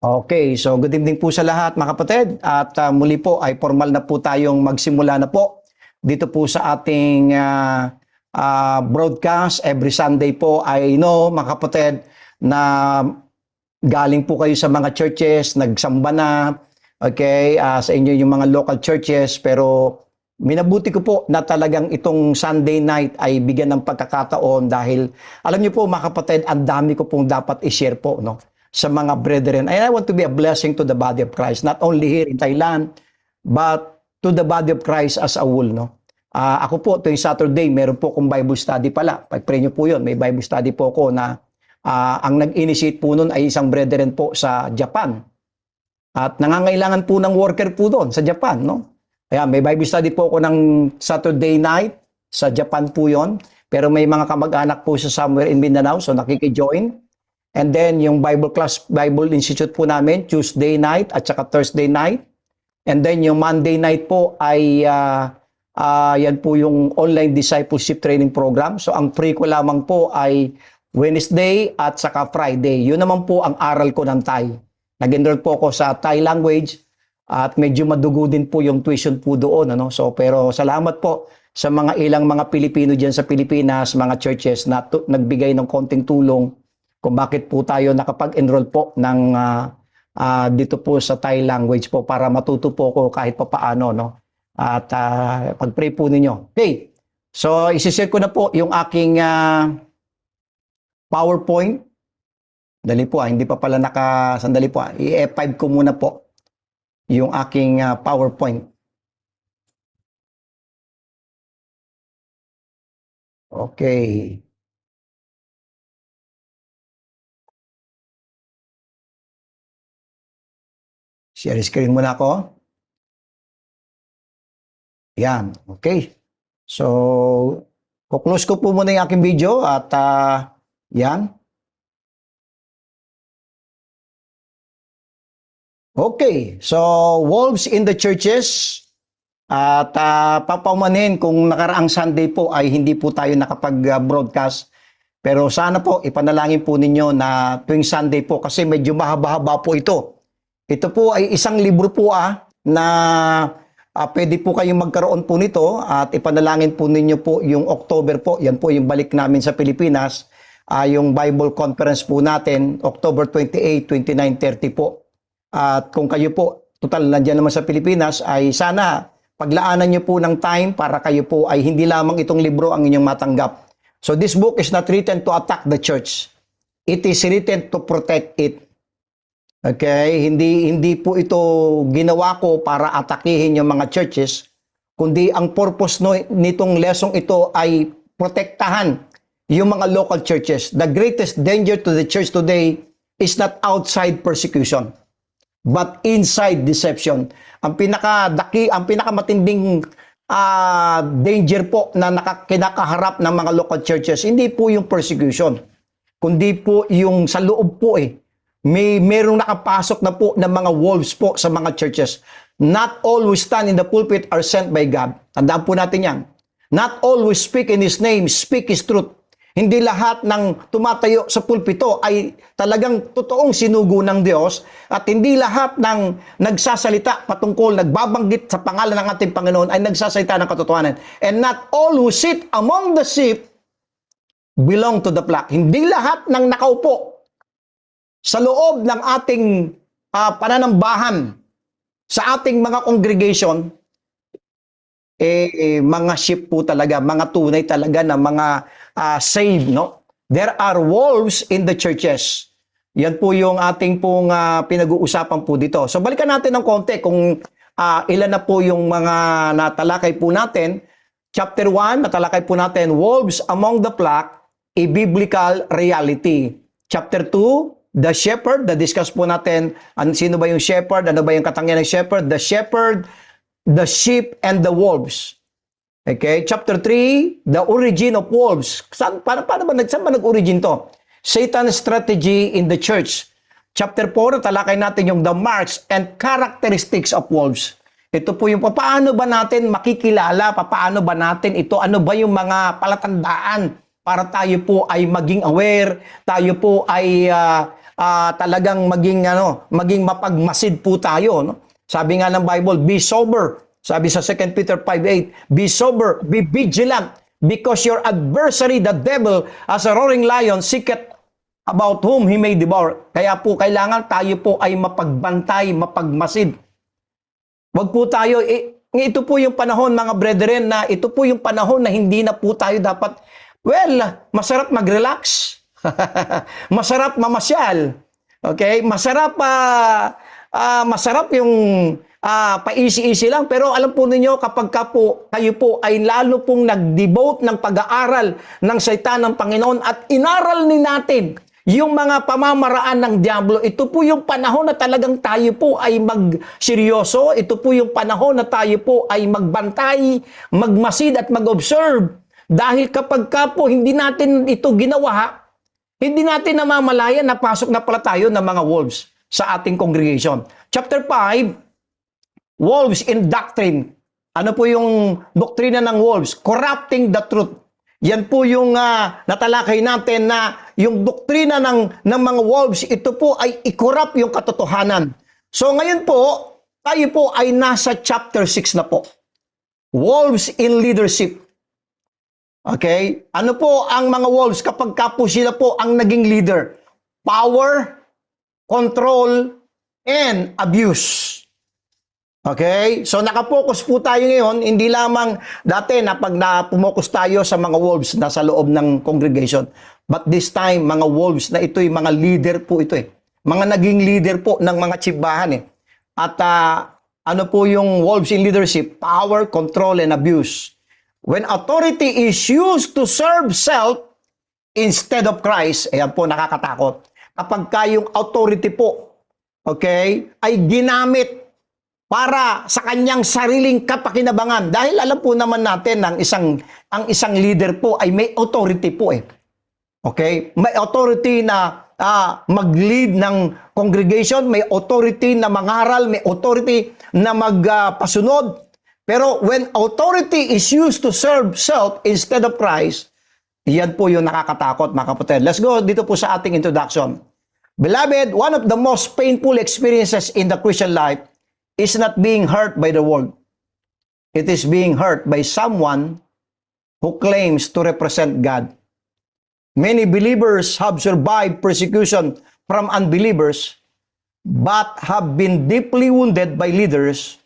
Okay, so good evening po sa lahat mga kapatid at muli po ay formal na po tayong magsimula na po dito po sa ating broadcast every Sunday po. I know mga kapatid na galing po kayo sa mga churches, nagsamba na, okay, sa inyo yung mga local churches, pero minabuti ko po na talagang itong Sunday night ay bigyan ng pagkakataon dahil alam niyo po mga kapatid, ang dami ko pong dapat i-share po, no? Sa mga brethren. And I want to be a blessing to the body of Christ, not only here in Thailand, but to the body of Christ as a whole. No? Ako po, tuwing Saturday, meron po akong Bible study pala. Pag-pray nyo po yun, may Bible study po ako na ang nag-initiate po nun ay isang brethren po sa Japan. At nangangailangan po ng worker po doon sa Japan. No? Kaya may Bible study po ako ng Saturday night sa Japan po yon. Pero may mga kamag-anak po sa somewhere in Mindanao, so nakiki-join. And then yung Bible class, Bible Institute po namin, Tuesday night at saka Thursday night. And then yung Monday night po ay yan po yung online discipleship training program. So ang free ko lamang po ay Wednesday at saka Friday. Yun naman po ang aral ko ng Thai. Nag-enroll po ako sa Thai language at medyo madugo din po yung tuition po doon. Ano? So, pero salamat po sa mga ilang mga Pilipino dyan sa Pilipinas, mga churches na nagbigay ng konting tulong kung bakit po tayo nakapag-enroll po ng dito po sa Thai language po para matuto po ko kahit pa paano, no? At pag-pray po ninyo. Okay, so isi-share ko na po yung aking PowerPoint. Dali po hindi pa pala sandali po i-F5 ko muna po yung aking PowerPoint. Okay. Share screen muna ako. Yan, okay. So, kuklose ko po muna yung aking video at yan. Okay, so wolves in the churches. At papaumanin kung nakaraang Sunday po ay hindi po tayo nakapag-broadcast. Pero sana po ipanalangin po ninyo na tuwing Sunday po kasi medyo mahaba-haba po ito. Ito po ay isang libro po na pwede po kayong magkaroon po nito at ipanalangin po ninyo po yung October po. Yan po yung balik namin sa Pilipinas. Yung Bible Conference po natin, October 28, 29, 30 po. At kung kayo po, total nandiyan naman sa Pilipinas, ay sana paglaanan nyo po ng time para kayo po ay hindi lamang itong libro ang inyong matanggap. So this book is not written to attack the church. It is written to protect it. Okay, hindi po ito ginawa ko para atakihin yung mga churches, kundi ang purpose nitong lesson ito ay protektahan yung mga local churches. The greatest danger to the church today is not outside persecution, but inside deception. Ang pinakamatinding danger po na kinakaharap ng mga local churches, hindi po yung persecution, kundi po yung sa loob po merong nakapasok na po ng mga wolves po sa mga churches. Not all who stand in the pulpit are sent by God. Tandaan po natin yan. Not all who speak in His name speak His truth. Hindi lahat ng tumatayo sa pulpito ay talagang totoong sinugo ng Diyos at hindi lahat ng nagsasalita patungkol, nagbabanggit sa pangalan ng ating Panginoon ay nagsasalita ng katotohanan. And not all who sit among the sheep belong to the flock. Hindi lahat ng nakaupo sa loob ng ating pananambahan, sa ating mga congregation, mga sheep po talaga, mga tunay talaga na mga saved, no? There are wolves in the churches. Yan po yung ating pong pinag-uusapan po dito. So balikan natin ng konti kung ilan na po yung mga natalakay po natin. Chapter 1, natalakay po natin, Wolves Among the Flock, a Biblical Reality. Chapter 2, the shepherd, na-discuss po natin, sino ba yung shepherd, ano ba yung katangian ng shepherd, the sheep, and the wolves. Okay, chapter 3, the origin of wolves. Saan ba nag-origin to? Satan's strategy in the church. Chapter 4, talakay natin yung the marks and characteristics of wolves. Ito po yung paano ba natin makikilala, paano ba natin ito, ano ba yung mga palatandaan para tayo po ay maging aware, tayo po ay talagang maging mapagmasid po tayo, no? Sabi nga ng Bible, be sober. Sabi sa 2 Peter 5:8, be sober, be vigilant, because your adversary, the devil, as a roaring lion, seeketh about whom he may devour. Kaya po, kailangan tayo po ay mapagbantay, mapagmasid. Wag po tayo, ito po yung panahon, mga brethren, na ito po yung panahon na hindi na po tayo dapat, masarap mag-relax. Masarap mamasyal. Okay? Masarap yung paisi-isi lang. Pero alam po ninyo, kapag kayo po ay lalo pong nag-devote ng pag-aaral ng salita ng Panginoon at inaral ni natin yung mga pamamaraan ng Diablo, ito po yung panahon na talagang tayo po ay magseryoso. Ito po yung panahon na tayo po ay magbantay, magmasid at mag-observe. Dahil kapag po hindi natin ito ginawa, hindi natin namamalayan na pasok na pala tayo ng mga wolves sa ating congregation. Chapter 5, wolves in doctrine. Ano po yung doktrina ng wolves? Corrupting the truth. Yan po yung natalakay natin na yung doktrina ng mga wolves, ito po ay i-corrupt yung katotohanan. So ngayon po, tayo po ay nasa chapter 6 na po. Wolves in leadership. Okay? Ano po ang mga wolves kapag po sila po ang naging leader? Power, control, and abuse. Okay? So nakapokus po tayo ngayon, hindi lamang dati na pag pumokus tayo sa mga wolves na sa loob ng congregation. But this time, mga wolves na ito'y mga leader po ito eh. Mga naging leader po ng mga chibbahan eh. At ano po yung wolves in leadership? Power, control, and abuse. When authority is used to serve self instead of Christ, ayan po, nakakatakot. Kapag kayong authority po, okay, ay ginamit para sa kanyang sariling kapakinabangan. Dahil alam po naman natin ang isang leader po ay may authority po eh. Okay? May authority na mag-lead ng congregation, may authority na mangaral, may authority na magpasunod. Pero when authority is used to serve self instead of Christ, yan po yung nakakatakot, mga kapatid. Let's go dito po sa ating introduction. Beloved, one of the most painful experiences in the Christian life is not being hurt by the world. It is being hurt by someone who claims to represent God. Many believers have survived persecution from unbelievers, but have been deeply wounded by leaders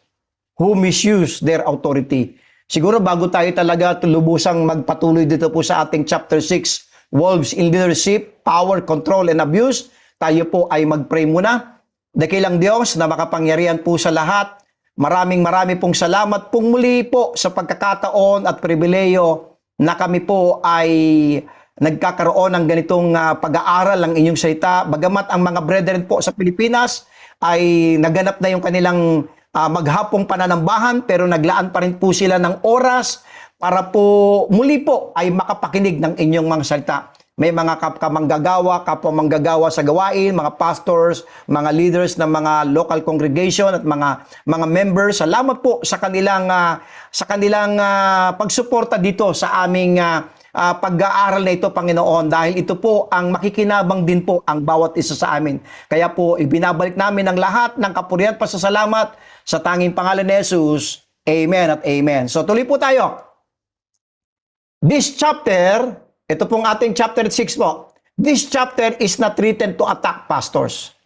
who misuse their authority. Siguro bago tayo talaga lubusang magpatuloy dito po sa ating chapter 6, Wolves in Leadership, Power, Control, and Abuse, tayo po ay mag-pray muna. Dakilang Diyos na makapangyarihan po sa lahat, marami pong salamat pong muli po sa pagkakataon at pribileyo na kami po ay nagkakaroon ng ganitong pag-aaral ng inyong salita. Bagamat ang mga brethren po sa Pilipinas ay naganap na yung kanilang maghapong pananambahan, pero naglaan pa rin po sila ng oras para po muli po ay makapakinig ng inyong mga salita. May mga kamanggagawa, kapwa manggagawa sa gawain, mga pastors, mga leaders ng mga local congregation at mga members. Salamat po sa kanilang pagsuporta dito sa aming pag-aaral na ito, Panginoon, dahil ito po ang makikinabang din po ang bawat isa sa amin. Kaya po ibinabalik namin ang lahat ng kapurihan at pasasalamat sa tanging pangalan ni Jesus. Amen at amen. So tuloy po tayo. This chapter, ito pong ating chapter 6 po. This chapter is not written to attack pastors.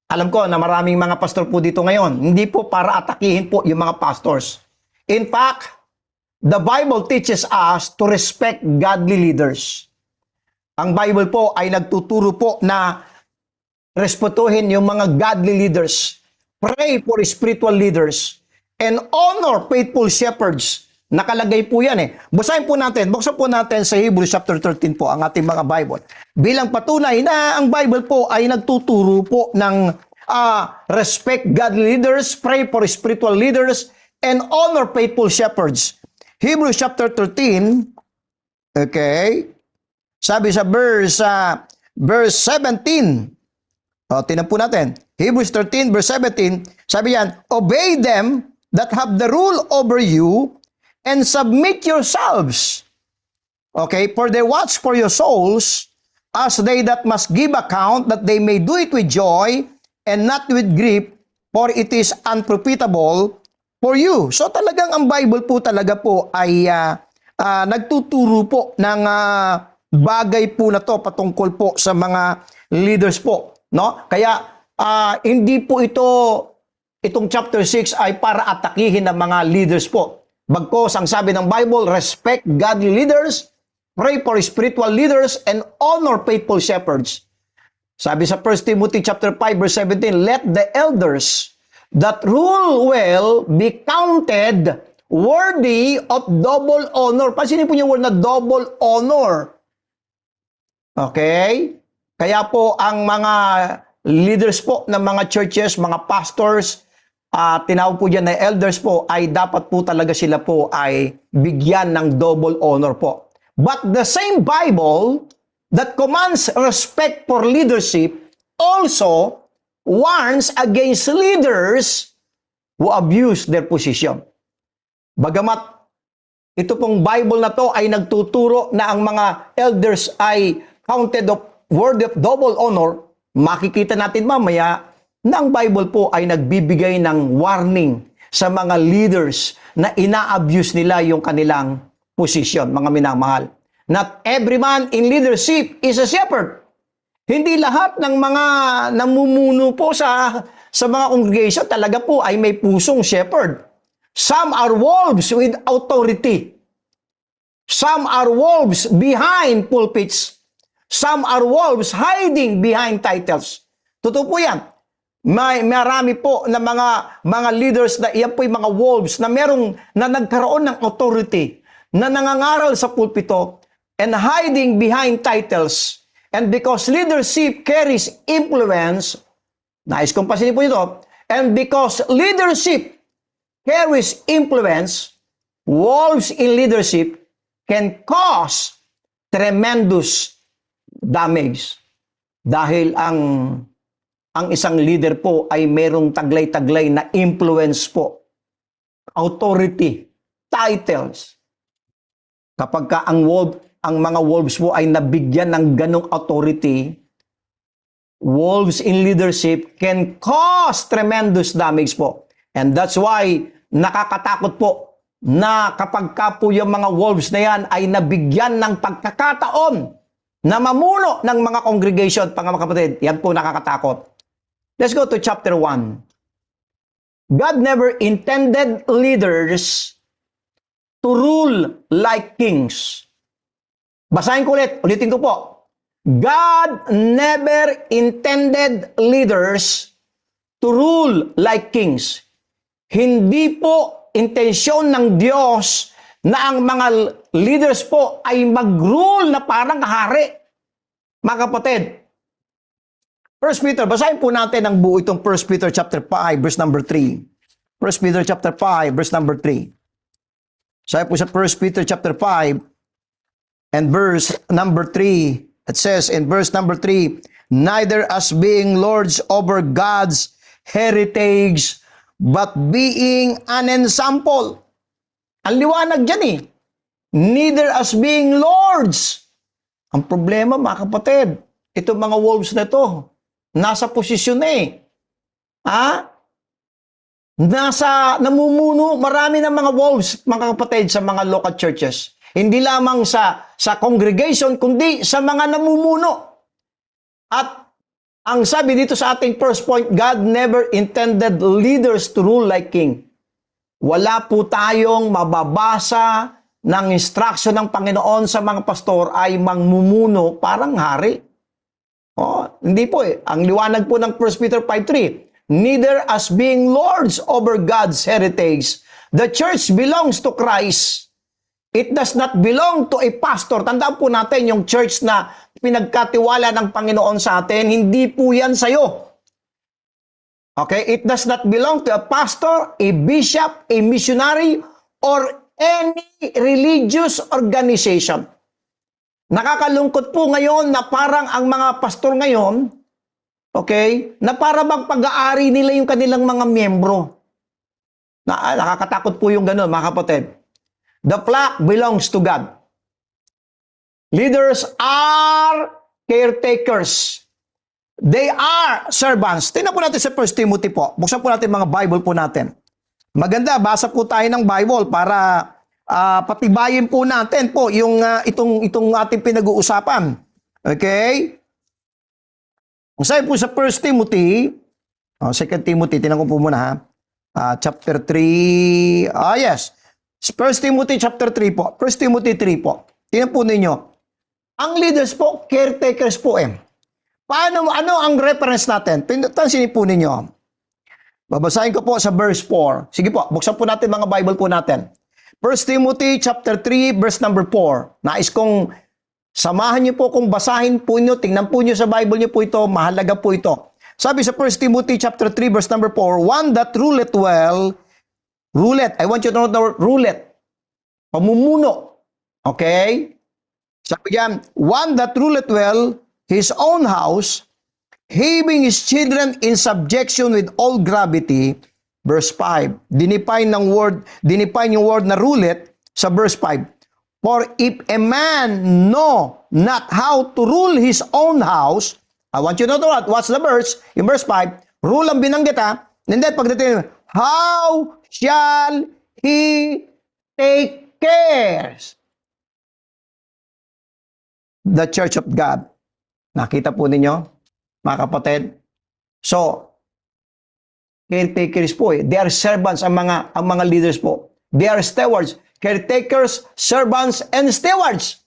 Alam ko na maraming mga pastor po dito ngayon. Hindi po para atakihin po yung mga pastors. In fact, the Bible teaches us to respect godly leaders. Ang Bible po ay nagtuturo po na respetuhin yung mga godly leaders. Pray for spiritual leaders and honor faithful shepherds. Nakalagay po yan eh. Buksan po natin sa Hebrews chapter 13 po ang ating mga Bible. Bilang patunay na ang Bible po ay nagtuturo po ng respect godly leaders, pray for spiritual leaders, and honor faithful shepherds. Hebrews chapter 13, okay, sabi sa verse 17, tinan po natin, Hebrews 13 verse 17, sabi yan, obey them that have the rule over you, and submit yourselves. Okay, for they watch for your souls, as they that must give account, that they may do it with joy and not with grief, for it is unprofitable for you. So talagang ang Bible po talaga po ay nagtuturo po ng bagay po na to patungkol po sa mga leaders po, no? Kaya hindi po itong chapter 6 ay para atakihin ng mga leaders po. Bagkos ang sabi ng Bible, respect godly leaders, pray for spiritual leaders, and honor faithful shepherds. Sabi sa 1 Timothy chapter 5 verse 17, let the elders that rule well be counted worthy of double honor. Pansinin po yung word na double honor. Okay? Kaya po ang mga leaders po ng mga churches, mga pastors, tinawag po dyan na elders po, ay dapat po talaga sila po ay bigyan ng double honor po. But the same Bible that commands respect for leadership also warns against leaders who abuse their position. Bagamat ito pong Bible na to ay nagtuturo na ang mga elders ay counted of worthy of double honor, makikita natin mamaya na ang Bible po ay nagbibigay ng warning sa mga leaders na ina-abuse nila yung kanilang posisyon, mga minamahal. Not every man in leadership is a shepherd. Hindi lahat ng mga namumuno po sa mga congregation talaga po ay may pusong shepherd. Some are wolves with authority. Some are wolves behind pulpits. Some are wolves hiding behind titles. Totoo po yan. Marami po na mga leaders na iyan po yung mga wolves na nagkaroon ng authority, na nangangaral sa pulpito and hiding behind titles. And because leadership carries influence, nais kong pasinin po ito, and because leadership carries influence, wolves in leadership can cause tremendous damage. Dahil ang isang leader po ay merong taglay-taglay na influence po, authority, titles. Kapag ang mga wolves po ay nabigyan ng ganong authority, wolves in leadership can cause tremendous damage po. And that's why nakakatakot po na kapag ka po yung mga wolves na yan ay nabigyan ng pagkakataon na mamuno ng mga congregation, mga kapatid, yan po nakakatakot. Let's go to chapter 1. God never intended leaders to rule like kings. Basahin ko ulitin ko po. God never intended leaders to rule like kings. Hindi po intensyon ng Diyos na ang mga leaders po ay mag-rule na parang hari. Mga kapatid, 1 Peter, basahin po natin ang buo itong 1 Peter chapter 5, verse number 3. 1 Peter chapter 5, verse number 3. Sabi po sa 1 Peter chapter 5 and verse number 3, it says in verse number 3, neither as being lords over God's heritage, but being an ensample. Ang liwanag dyan eh. Neither as being lords. Ang problema mga kapatid, itong mga wolves na to, nasa posisyon na eh. Namumuno, marami ng mga wolves, mga kapatid, sa mga local churches. Hindi lamang sa congregation, kundi sa mga namumuno. At ang sabi dito sa ating first point, God never intended leaders to rule like king. Wala po tayong mababasa ng instruction ng Panginoon sa mga pastor ay mangmumuno parang hari. Hindi po eh. Ang liwanag po ng 1 Peter 5:3, neither as being lords over God's heritage. The church belongs to Christ. It does not belong to a pastor. Tandaan po natin yung church na pinagkatiwala ng Panginoon sa atin, hindi po yan sa'yo. Okay? It does not belong to a pastor, a bishop, a missionary, or any religious organization. Nakakalungkot po ngayon na parang ang mga pastor ngayon, okay, na para bang pag-aari nila yung kanilang mga miyembro. Nakakatakot po yung ganun, mga kapatid. The flock belongs to God. Leaders are caretakers. They are servants. Tingnan po natin sa 1 Timothy po. Buksan po natin mga Bible po natin. Maganda, basa po tayo ng Bible para patibayin po natin po yung itong ating pinag-uusapan. Okay? Kung sabi po sa 1 Timothy, 2 Timothy, tingnan ko po muna ha. Chapter 3, yes. 1 Timothy chapter 3 po. 1 Timothy 3 po. Tingnan po ninyo. Ang leaders po, caretakers po ano ang reference natin? Tansinin po ninyo. Babasahin ko po sa verse 4. Sige po, buksan po natin mga Bible po natin. 1 Timothy chapter 3 verse number 4. Nais kong samahan niyo po kung basahin po niyo, tingnan po niyo sa Bible niyo po ito, mahalaga po ito. Sabi sa 1 Timothy chapter 3 verse number 4, one that ruleth well, ruleth. I want you to know the word ruleth. Pamumuno. Okay? Sabi diyan, one that ruleth well his own house, having his children in subjection with all gravity. Verse 5. Dinipine yung word na ruleth sa verse 5. For if a man know not how to rule his own house, I want you to know what's the verse? In verse 5, rule ang binanggit and then pagdating, how shall he take cares? The church of God. Nakita po ninyo, mga kapatid? So, caretakers po They are servants ang mga leaders po. They are stewards. Caretakers, servants, and stewards.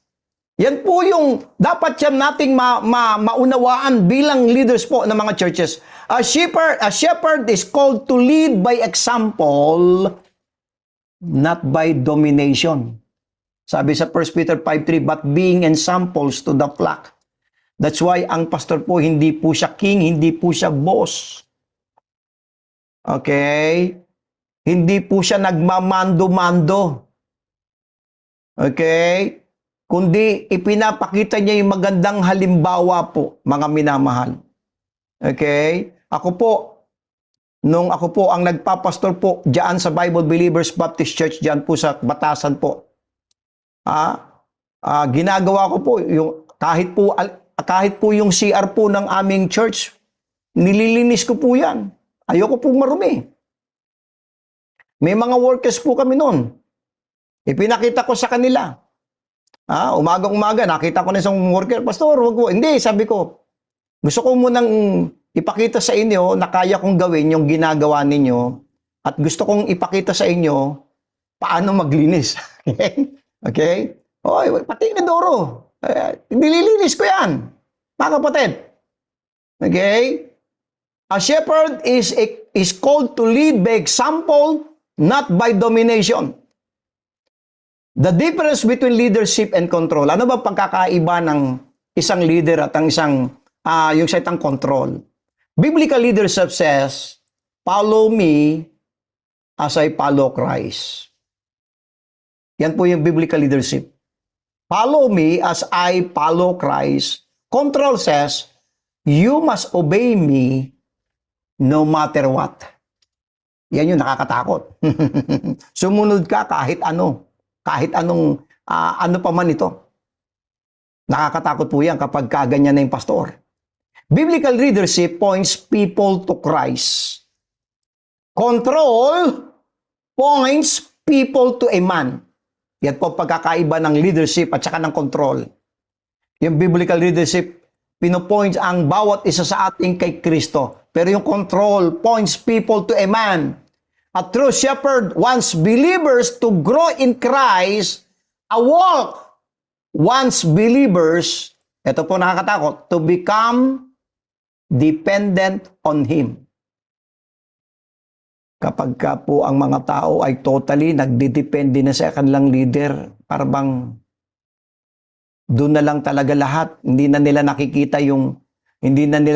Yan po yung dapat yan nating maunawaan bilang leaders po ng mga churches. A shepherd is called to lead by example, not by domination. Sabi sa 1 Peter 5:3, but being ensamples to the flock. That's why ang pastor po, hindi po siya king, hindi po siya boss. Okay? Hindi po siya nagmamando-mando. Okay? Kundi ipinapakita niya yung magandang halimbawa po, mga minamahal. Okay? Nung ako po ang nagpapastor po diyan sa Bible Believers Baptist Church diyan po sa Batasan po. Ginagawa ko po yung kahit po yung CR po ng aming church, nililinis ko po yan. Ayoko po marumi. May mga workers po kami noon. Ipinakita ko sa kanila. Umaga, nakita ko na isang worker, Pastor, wag po. Hindi, sabi ko, gusto ko munang ipakita sa inyo na kaya kong gawin yung ginagawa ninyo at gusto kong ipakita sa inyo paano maglinis. Okay? Pati na Doro. Nililinis ko yan. Mga kapatid. Okay? A shepherd is called to lead by example, not by domination. The difference between leadership and control. Ano ba pagkakaiba ng isang leader at ang yung sa itang control? Biblical leadership says, follow me as I follow Christ. Yan po yung biblical leadership. Follow me as I follow Christ. Control says, you must obey me no matter what. Yan yung nakakatakot. Sumunod ka kahit ano. Kahit anong, ano pa man ito. Nakakatakot po yan kapag kaganyan na yung pastor. Biblical leadership points people to Christ. Control points people to a man. Yan po pagkakaiba ng leadership at saka ng control. Yung biblical leadership, pinopoints ang bawat isa sa ating kay Kristo. Pero yung control points people to a man. A true shepherd wants believers to grow in Christ. A walk wants believers, ito po nakakatakot, to become dependent on Him. Kapag ka po ang mga tao ay totally nagdidepende na sa kanilang leader, parang doon na lang talaga lahat. Hindi na nila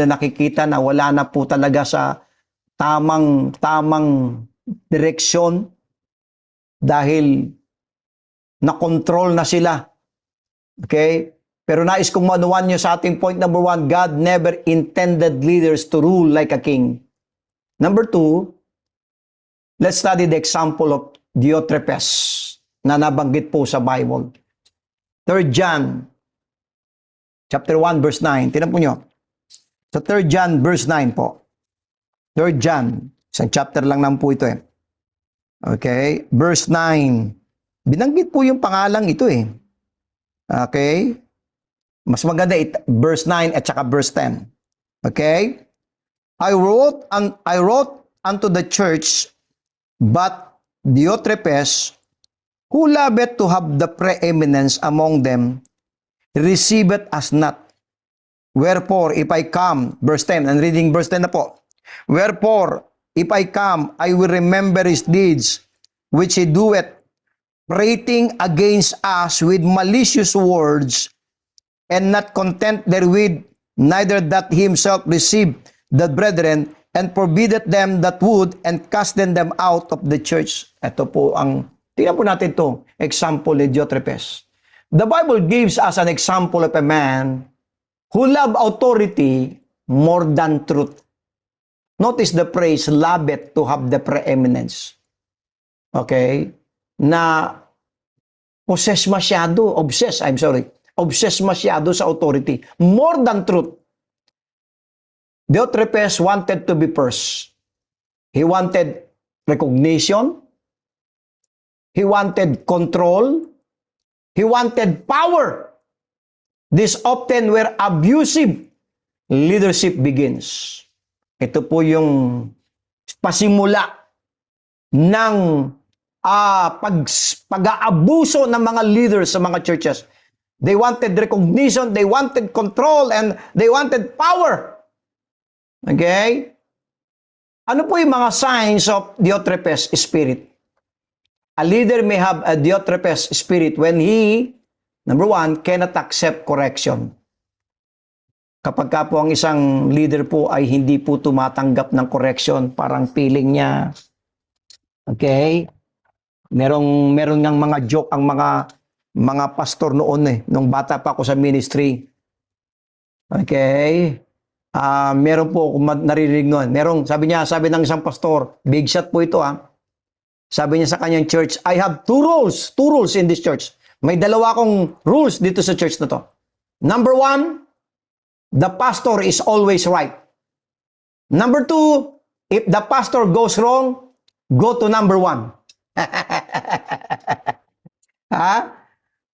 nakikita na wala na po talaga sa tamang direksyon dahil na-control na sila. Okay? Pero nais kong manuwan nyo sa ating point number 1, God never intended leaders to rule like a king. Number 2, let's study the example of Diotrephes na nabanggit po sa Bible. 3 John chapter 1, verse 9. Tingnan po nyo. Sa 3 John, verse 9 po. 3 John. Isang chapter lang naman po ito eh. Okay? Verse 9. Binanggit po yung pangalang ito eh. Okay? Mas maganda verse 9 at saka verse 10. Okay? I wrote unto the church, but Diotrephes, who loveth to have the preeminence among them, receiveth us not. Wherefore, if I come, verse 10, and reading verse 10 na po. Wherefore, if I come, I will remember his deeds, which he doeth, prating against us with malicious words, and not content therewith, neither that he himself receive the brethren, and forbiddeth them that would, and casteth them out of the church. Ito po ang, tingnan po natin to example ni Diotrephes. The Bible gives us an example of a man who loved authority more than truth. Notice the phrase, loveth to have the preeminence. Okay? Na obsessed masyado sa authority. More than truth. Diotrephes wanted to be first. He wanted recognition. He wanted control. He wanted power. This often where abusive leadership begins. Ito po yung pasimula ng pag-aabuso ng mga leaders sa mga churches. They wanted recognition, they wanted control, and they wanted power. Okay? Ano po yung mga signs of Diotrephes spirit? A leader may have a Diotrephes spirit when he, number one, cannot accept correction. Kapag ka po ang isang leader po ay hindi po tumatanggap ng correction, parang feeling niya, okay? Meron ngang mga joke ang mga pastor noon nung bata pa ako sa ministry. Okay? Meron po ako naririnig noon. Sabi ng isang pastor, big shot po ito Sabi niya sa kanyang church, I have two rules in this church. May dalawa akong rules dito sa church na to. Number one, the pastor is always right. Number two, if the pastor goes wrong, go to number one.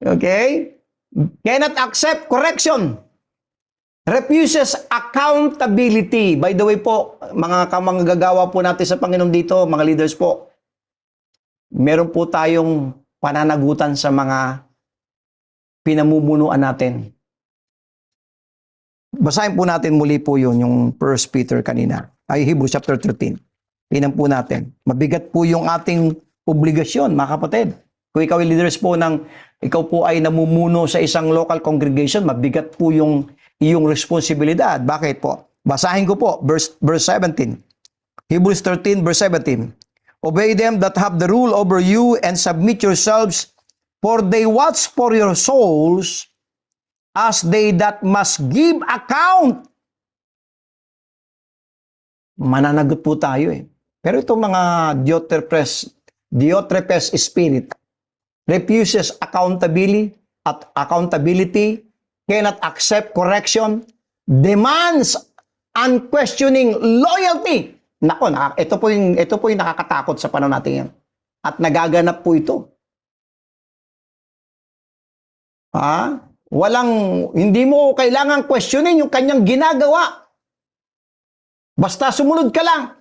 Okay? Cannot accept correction. Refuses accountability. By the way po, mga kamanggagawa po natin sa Panginoon dito, mga leaders po, meron po tayong pananagutan sa mga pinamumunuan natin. Basahin po natin muli po yun, yung 1 Peter kanina. Ay, Hebrews chapter 13. Tingnan po natin. Mabigat po yung ating obligasyon, mga kapatid. Kung ikaw ay leaders po ikaw po ay namumuno sa isang local congregation, mabigat po yung iyong responsibilidad. Bakit po? Basahin ko po, verse 17. Hebrews 13, verse 17. Obey them that have the rule over you and submit yourselves, for they watch for your souls as they that must give account. Mananagot po tayo Pero itong mga Diotrephes spirit refuses accountability, cannot accept correction, demands unquestioning loyalty. Nako, ito po yung nakakatakot sa panahon natin yan. At nagaganap po ito. Hindi mo kailangan questionin yung kanyang ginagawa. Basta sumunod ka lang.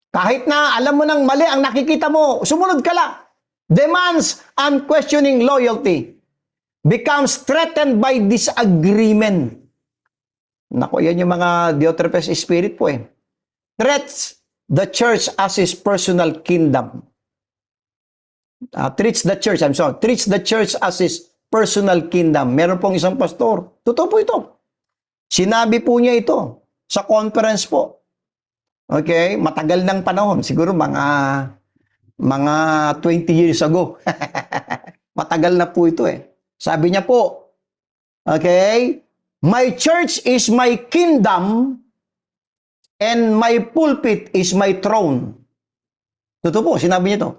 Kahit na alam mo nang mali ang nakikita mo, sumunod ka lang. Demands unquestioning loyalty. Becomes threatened by disagreement. Nako, yan yung mga Diotrephes spirit po Threats the church as his personal kingdom. Treats the church as his personal kingdom. Meron pong isang pastor. Totoo po ito. Sinabi po niya ito sa conference po. Okay? Matagal ng panahon. Siguro mga 20 years ago. Matagal na po ito Sabi niya po, okay, my church is my kingdom and my pulpit is my throne. Totoo po, sinabi niya to.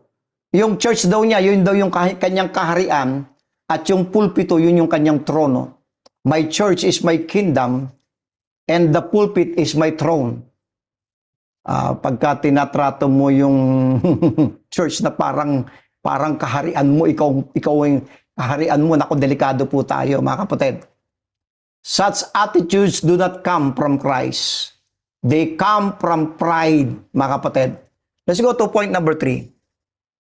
Yung church daw niya, yun daw yung kanyang kaharian at yung pulpito, yun yung kanyang trono. My church is my kingdom and the pulpit is my throne. Pagka tinatrato mo yung church na parang kaharian mo, ikaw yung kaharian mo, naku, delikado po tayo, mga kapatid. Such attitudes do not come from Christ. They come from pride, mga kapatid. Let's go to point number 3.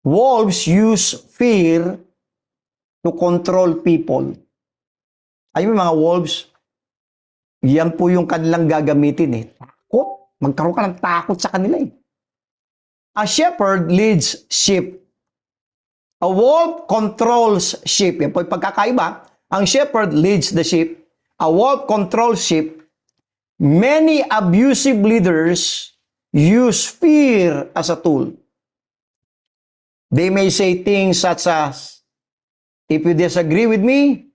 Wolves use fear to control people. Ayun, mga wolves, yan po yung kanilang gagamitin eh. Takot. Magkaroon ka ng takot sa kanila eh. A shepherd leads sheep. A wolf controls sheep. Yan po yung pagkakaiba. Ang shepherd leads the sheep. A wolf controls sheep. Many abusive leaders use fear as a tool. They may say things such as, if you disagree with me,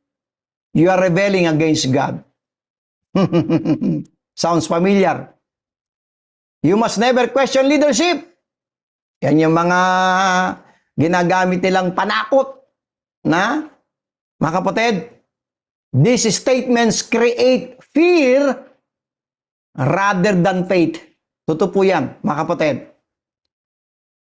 you are rebelling against God. Sounds familiar. You must never question leadership. Yan yung mga ginagamit nilang panakot na, mga kapatid, these statements create fear rather than faith. Totoo po yan, mga kapatid.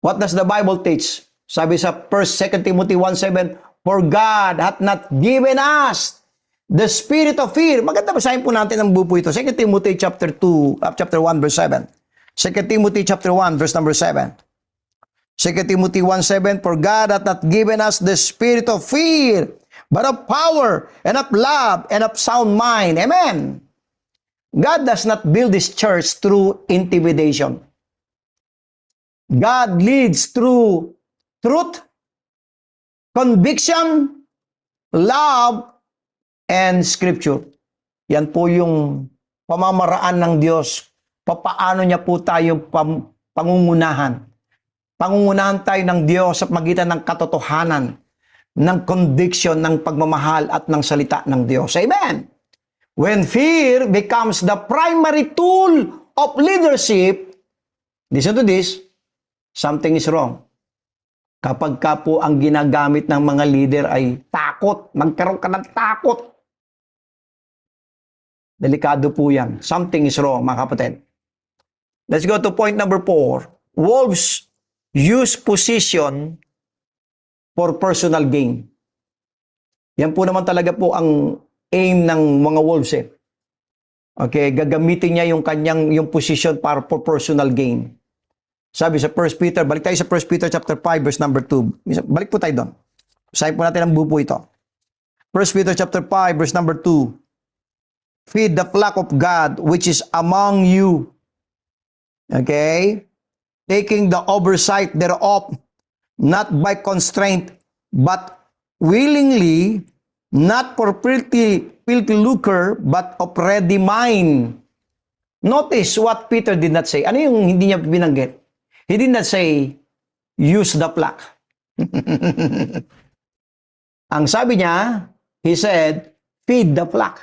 What does the Bible teach? Sabi sa 2 Timothy 1:7, for God hath not given us the spirit of fear. Maganda, basahin po natin ang buo ito. 2 Timothy chapter 1 verse 7. 2 Timothy chapter 1 verse number 7. 2 Timothy 1:7, for God hath not given us the spirit of fear, but of power and of love and of sound mind. Amen. God does not build His church through intimidation. God leads through truth, conviction, love, and scripture. Yan po yung pamamaraan ng Diyos. Papaano niya po tayo pangungunahan. Pangungunahan tayo ng Diyos sa magitan ng katotohanan, ng conviction, ng pagmamahal at ng salita ng Diyos. Amen. When fear becomes the primary tool of leadership, listen to this, something is wrong. Kapag ka po ang ginagamit ng mga leader ay takot, magkaroon ka ng takot, delikado po yan. Something is wrong, mga kapatid. Let's go to point number 4. Wolves use position for personal gain. Yan po naman talaga po ang aim ng mga wolves eh. Okay, gagamitin niya yung kanyang position para for personal gain. Sabi sa 1 Peter, balik tayo sa 1 Peter chapter 5 verse number 2. Balik po tayo doon. Basahin po natin ang buo ito. 1 Peter chapter 5 verse number 2. Feed the flock of God which is among you. Okay? Taking the oversight thereof, not by constraint, but willingly, not for filthy lucre, but of ready mind. Notice what Peter did not say. Ano yung hindi niya binanggit? He did not say, use the flock. Ang sabi niya, he said, feed the flock.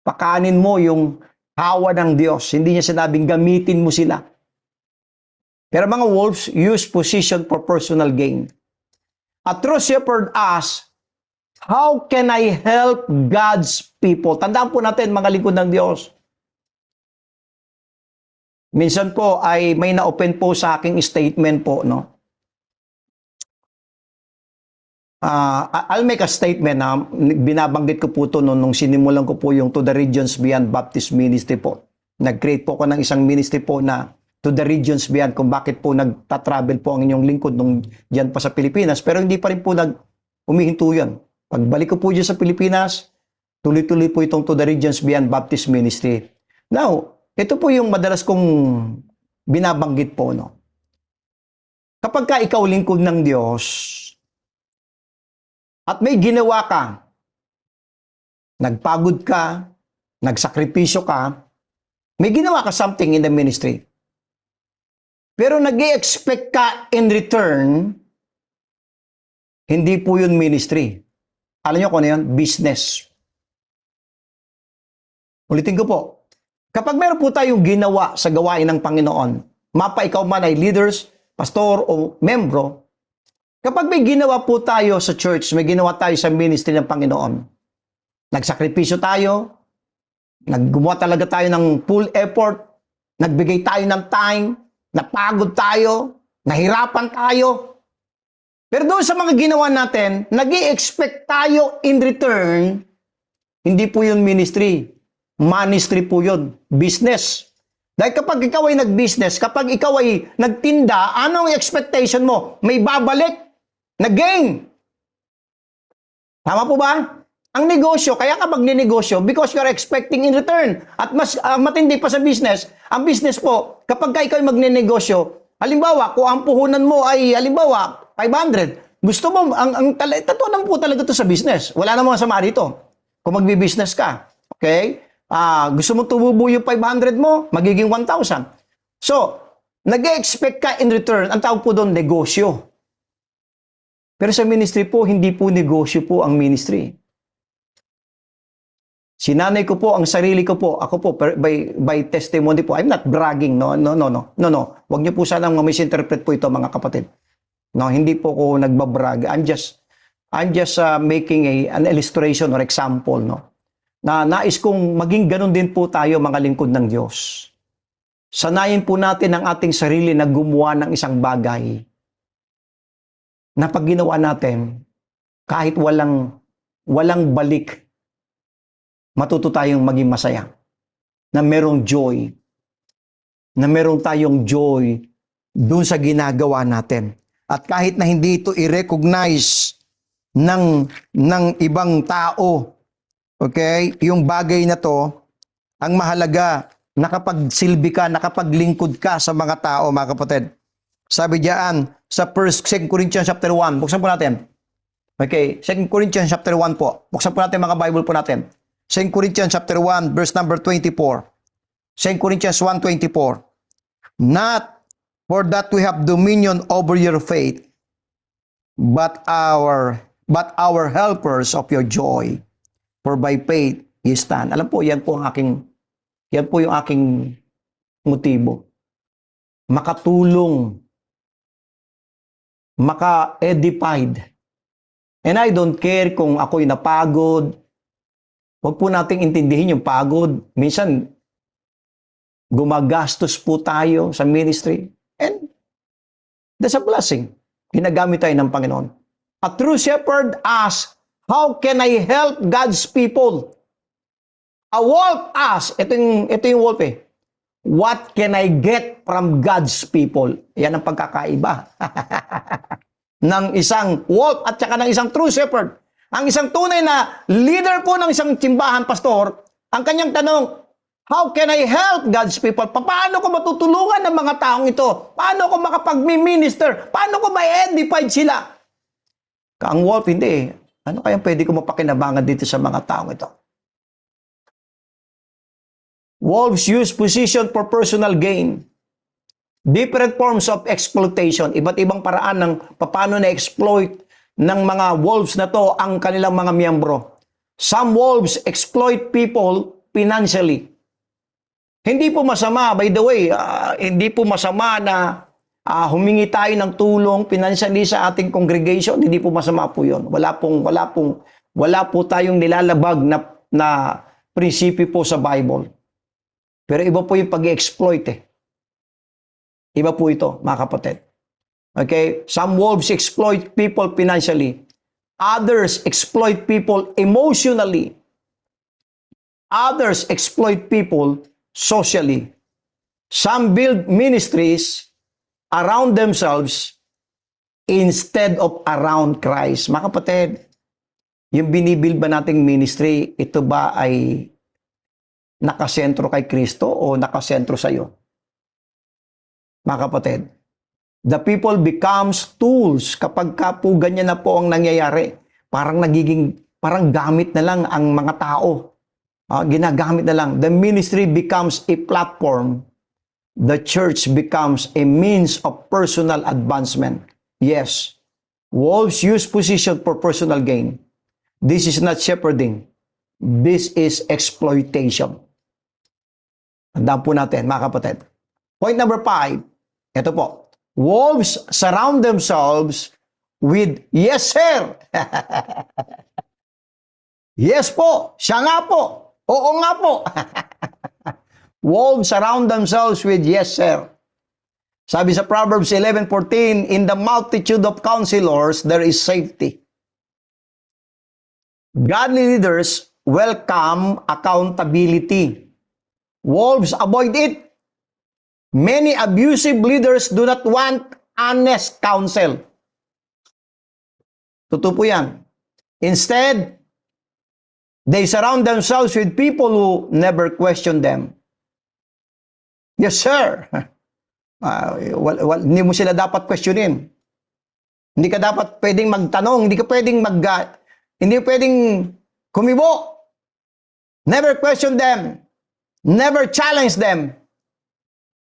Pakanin mo yung hawa ng Diyos. Hindi niya sinabing gamitin mo sila. Pero mga wolves use position for personal gain. A true shepherd asks, how can I help God's people? Tandaan po natin, mga lingkod ng Diyos. Minsan po ay may na-open po sa aking statement po, no? I'll make a statement na binabanggit ko po ito nung sinimulan ko po yung To the Regions Beyond Baptist Ministry po. Nag-create po ko ng isang ministry po na To the Regions Beyond, kung bakit po nagta-travel po ang inyong lingkod nung dyan pa sa Pilipinas. Pero hindi pa rin po umihinto yan. Pagbalik ko po dyan sa Pilipinas, tuloy-tuloy po itong To the Regions Beyond Baptist Ministry. Now, ito po yung madalas kong binabanggit po, no? Kapag ka ikaw lingkod ng Diyos, at may ginawa ka, nagpagod ka, nagsakripisyo ka, may ginawa ka something in the ministry. Pero nag-i-expect ka in return, hindi po yun ministry. Alam niyo kung ano yun? Business. Ulitin ko po. Kapag meron po tayong ginawa sa gawain ng Panginoon, mapa ikaw man ay leaders, pastor o membro, kapag may ginawa po tayo sa church, may ginawa tayo sa ministry ng Panginoon, Nagsakripisyo tayo, naggumawa talaga tayo ng full effort, nagbigay tayo ng time, napagod tayo, nahirapan tayo. Pero doon sa mga ginawa natin, nag-i-expect tayo in return, hindi po yun ministry. Ministry po yun. Business. Dahil kapag ikaw ay nag-business, kapag ikaw ay nagtinda, anong expectation mo? May babalik na gain. Tama po ba? Ang negosyo, kaya ka magninegosyo because you're expecting in return. At mas matindi pa sa business, ang business po, kapag ikaw ay magninegosyo, halimbawa, kung ang puhunan mo ay, halimbawa, 500, gusto mo, totoo naman po talaga to sa business. Wala namang masama rito. Kung magbi-business ka, okay? Gusto mo tumubo yung 500 mo, magiging 1,000. So, nag-expect ka in return, ang tawag po doon, negosyo. Pero sa ministry po, hindi po negosyo po ang ministry. Sinanay ko po ang sarili ko po. Ako po, by testimony po, I'm not bragging. No. Huwag niyo po sanang misinterpret po ito, mga kapatid. No, hindi po ko nagbabrag. I'm just making an illustration or example, no. Na nais kong maging ganun din po tayo, mga lingkod ng Diyos. Sanayin po natin ang ating sarili na gumawa ng isang bagay na pag ginawa natin, kahit walang balik, matuto tayong maging masaya. Na merong joy. Na merong tayong joy dun sa ginagawa natin. At kahit na hindi ito i-recognize ng ibang tao, okay, yung bagay na to, ang mahalaga, nakapagsilbi ka, nakapaglingkod ka sa mga tao, mga kapatid. Sabi diyan sa 2 Corinthians chapter 1, buksan po natin. Okay, 2 Corinthians chapter 1 po. Buksan po natin mga Bible po natin. 2 Corinthians chapter 1, verse number 24. 2 Corinthians 1:24. Not for that we have dominion over your faith, but our helpers of your joy. For by faith you stand. Alam po, yan po yung aking motibo. Makatulong, maka-edified. And I don't care kung ako'y napagod. Huwag po nating intindihin yung pagod. Minsan, gumagastos po tayo sa ministry. And that's a blessing. Ginagamit tayo ng Panginoon. A true shepherd asks, how can I help God's people? A wolf asks, ito yung wolf eh. What can I get from God's people? Yan ang pagkakaiba. ng isang wolf at saka ng isang true shepherd. Ang isang tunay na leader po ng isang simbahan, pastor, ang kanyang tanong, how can I help God's people? Paano ko matutulungan ng mga taong ito? Paano ko makapag-minister? Paano ko ma-edify sila? Ang wolf, hindi. Ano kaya pwede ko mapakinabangan dito sa mga taong ito? Wolves use position for personal gain. Different forms of exploitation. Iba't ibang paraan ng paano na-exploit ng mga wolves na to ang kanilang mga miyembro. Some wolves exploit people financially. Hindi po masama, by the way, hindi po masama na humingi tayo ng tulong financially sa ating congregation. Hindi po masama po yun. Wala po tayong nilalabag na prinsipyo po sa Bible. Pero iba po yung pag-exploit eh. Iba po ito, mga kapatid. Okay? Some wolves exploit people financially. Others exploit people emotionally. Others exploit people socially. Some build ministries around themselves instead of around Christ. Mga kapatid, yung binibuild ba nating ministry, ito ba ay nakasentro kay Kristo o nakasentro sa iyo? Mga kapatid, the people becomes tools kapag po ganyan na po ang nangyayari. Parang gamit na lang ang mga tao. Ginagamit na lang. The ministry becomes a platform. The church becomes a means of personal advancement. Yes, wolves use position for personal gain. This is not shepherding. This is exploitation. Tandaan po natin, mga kapatid. Point number 5, ito po. Wolves surround themselves with yes, sir. Yes po, siya nga po, oo nga po. Wolves surround themselves with yes, sir. Sabi sa Proverbs 11:14, in the multitude of counselors, there is safety. Godly leaders welcome accountability. Wolves avoid it. Many abusive leaders do not want honest counsel. Totoo po yan. Instead, they surround themselves with people who never question them. Yes, sir. Hindi mo sila dapat questionin. Hindi ka dapat pwedeng magtanong, hindi pwedeng kumibo. Never question them. Never challenge them.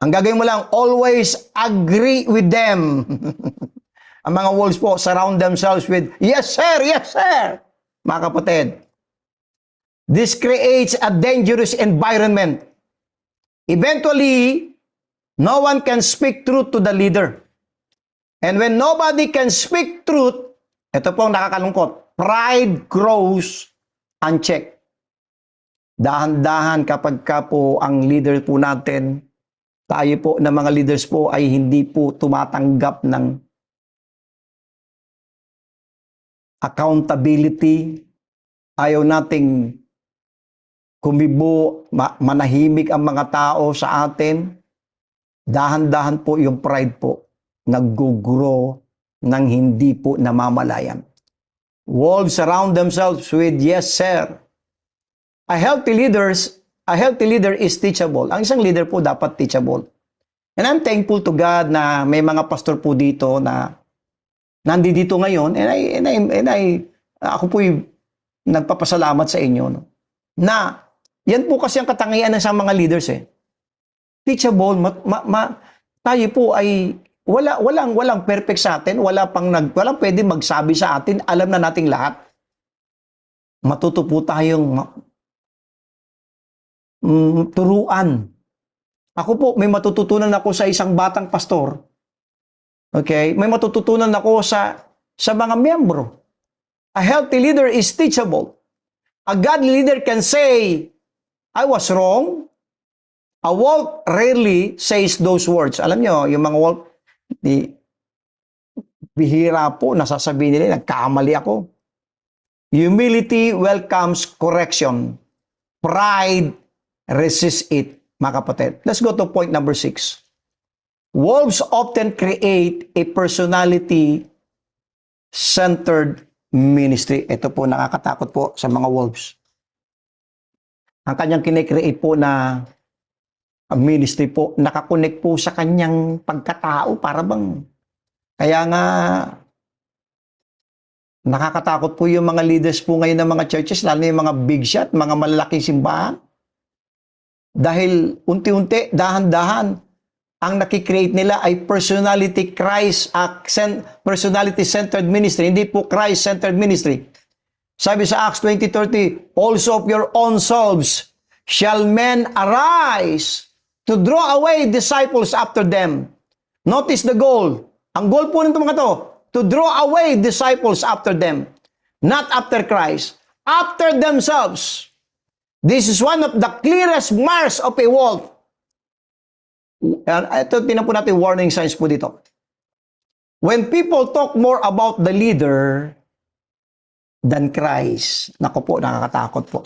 Ang gagawin mo lang, always agree with them. Ang mga wolves po, surround themselves with, yes sir, yes sir. Mga kapatid, this creates a dangerous environment. Eventually, no one can speak truth to the leader. And when nobody can speak truth, ito po ang nakakalungkot, pride grows unchecked. Dahan-dahan kapag ka po ang leader po natin, tayo po na mga leaders po ay hindi po tumatanggap ng accountability. Ayaw nating kumibo, manahimik ang mga tao sa atin. Dahan-dahan po yung pride po nag-grow ng hindi po namamalayan. Wolves surround themselves with yes sir. A healthy leader is teachable. Ang isang leader po dapat teachable. And I'm thankful to God na may mga pastor po dito na nandito ngayon ako po nagpapasalamat sa inyo no? Na yan po kasi ang katangian ng sa mga leaders Teachable, tayo po ay walang perfect sa atin, walang pwede magsabi sa atin, alam na nating lahat. Matuto po tayong turuan. Ako po, may matututunan ako sa isang batang pastor. Okay? May matututunan ako sa mga miyembro. A healthy leader is teachable. A godly leader can say, I was wrong. A wolf rarely says those words. Alam nyo, yung mga wolf, bihira po, nasasabihin nila, nagkamali ako. Humility welcomes correction. Pride resist it, mga kapatid. Let's go to point number 6. Wolves often create a personality-centered ministry. Ito po nakakatakot po sa mga wolves. Ang kanyang kinecreate po na ministry po, nakakonect po sa kanyang pagkatao para bang. Kaya nga, nakakatakot po yung mga leaders po ngayon ng mga churches, lalo yung mga big shot, mga malalaking simbahan. Dahil unti-unti, dahan-dahan, ang nakikreate nila ay personality-centered ministry, hindi po Christ-centered ministry. Sabi sa Acts 20:30, also of your own selves shall men arise to draw away disciples after them. Notice the goal. Ang goal po nito mga to draw away disciples after them, not after Christ, after themselves. This is one of the clearest marks of a wolf. Ito, tinan po natin warning signs po dito. When people talk more about the leader than Christ, naku po, nakakatakot po.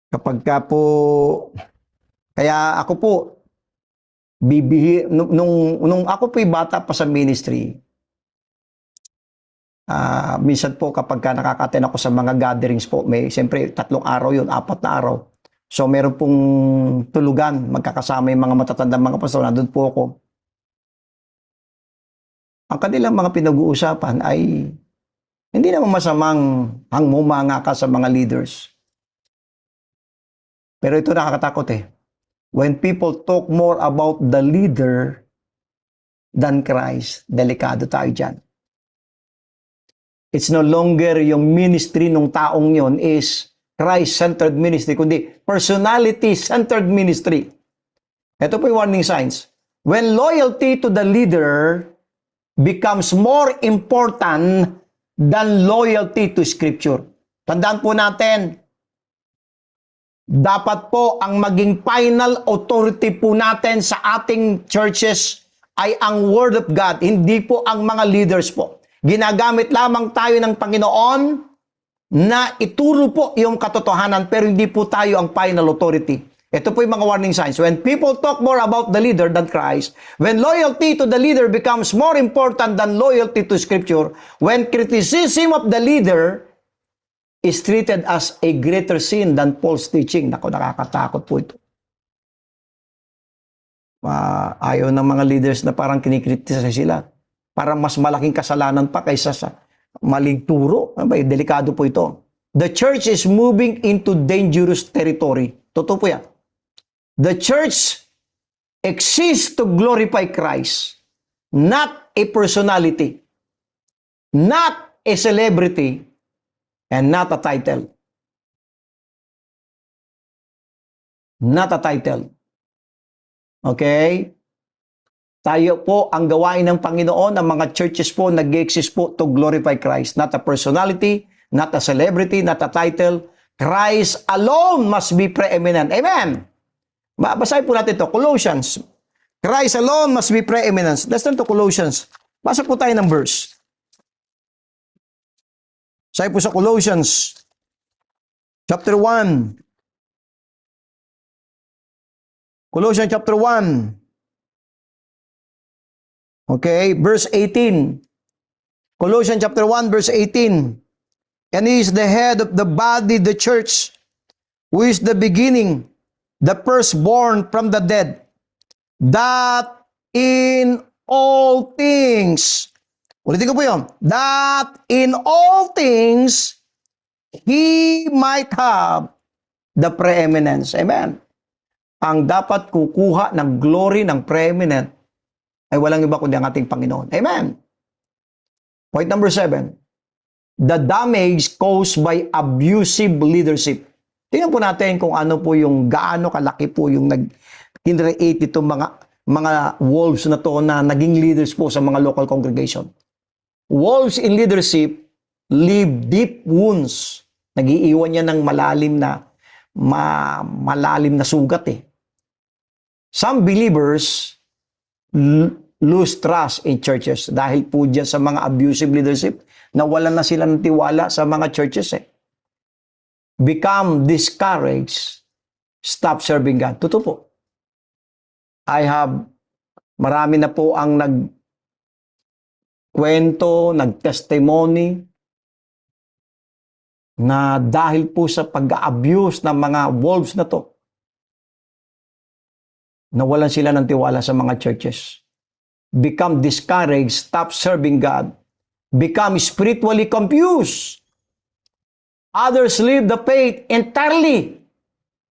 Kapag ka po, kaya ako po, nung ako po'y bata pa sa ministry, minsan po kapag nakaka-attend ako sa mga gatherings po, siyempre 3 araw yun, 4 na araw. So meron pong tulugan, magkakasama yung mga matatandang mga pastor, nandun po ako. Ang kanilang mga pinag-uusapan ay hindi naman masamang hangmumanga ka sa mga leaders. Pero ito nakakatakot When people talk more about the leader than Christ, delikado tayo dyan. It's no longer yung ministry ng taong yon is Christ-centered ministry, kundi personality-centered ministry. Ito po yung warning signs. When loyalty to the leader becomes more important than loyalty to Scripture. Tandaan po natin, dapat po ang maging final authority po natin sa ating churches ay ang Word of God, hindi po ang mga leaders po. Ginagamit lamang tayo ng Panginoon na ituro po yung katotohanan, pero hindi po tayo ang final authority. Ito po yung mga warning signs. When people talk more about the leader than Christ, when loyalty to the leader becomes more important than loyalty to Scripture, when criticism of the leader is treated as a greater sin than false teaching. Nako, nakakatakot po ito. Ayaw ng mga leaders na parang kinikritisa sila. Parang mas malaking kasalanan pa kaysa sa maling turo. Delikado po ito. The church is moving into dangerous territory. Totoo po yan. The church exists to glorify Christ, not a personality, not a celebrity, and not a title. Not a title. Okay? Tayo po ang gawain ng Panginoon, ang mga churches po nag-exist po to glorify Christ. Not a personality, not a celebrity, not a title. Christ alone must be preeminent. Amen? Basahin po natin ito. Colossians. Christ alone must be preeminent. Let's turn to Colossians. Basa po tayo ng verse. Sabi po sa Colossians, chapter 1. Colossians chapter 1. Okay, verse 18. Colossians chapter 1, verse 18. And he is the head of the body, the church, who is the beginning, the firstborn from the dead, that in all things, ulitin ko po yun, that in all things, he might have the preeminence. Amen. Ang dapat kukuha ng glory, ng preeminent, ay walang iba kundi ang ating Panginoon. Amen. Point number 7. The damage caused by abusive leadership. Tingnan po natin kung ano po yung gaano kalaki po yung nag-create itong mga wolves na to na naging leaders po sa mga local congregation. Wolves in leadership leave deep wounds. Nag-iiwan niya ng malalim na sugat eh. Some believers lose trust in churches dahil po dyan sa mga abusive leadership, nawalan na sila ng tiwala sa mga churches eh. Become discouraged, stop serving God. Totoo po. Marami na po ang nagkwento, nagtestimony na dahil po sa pag-abuse ng mga wolves na to, nawalan sila ng tiwala sa mga churches. Become discouraged, stop serving God, become spiritually confused. Others leave the faith entirely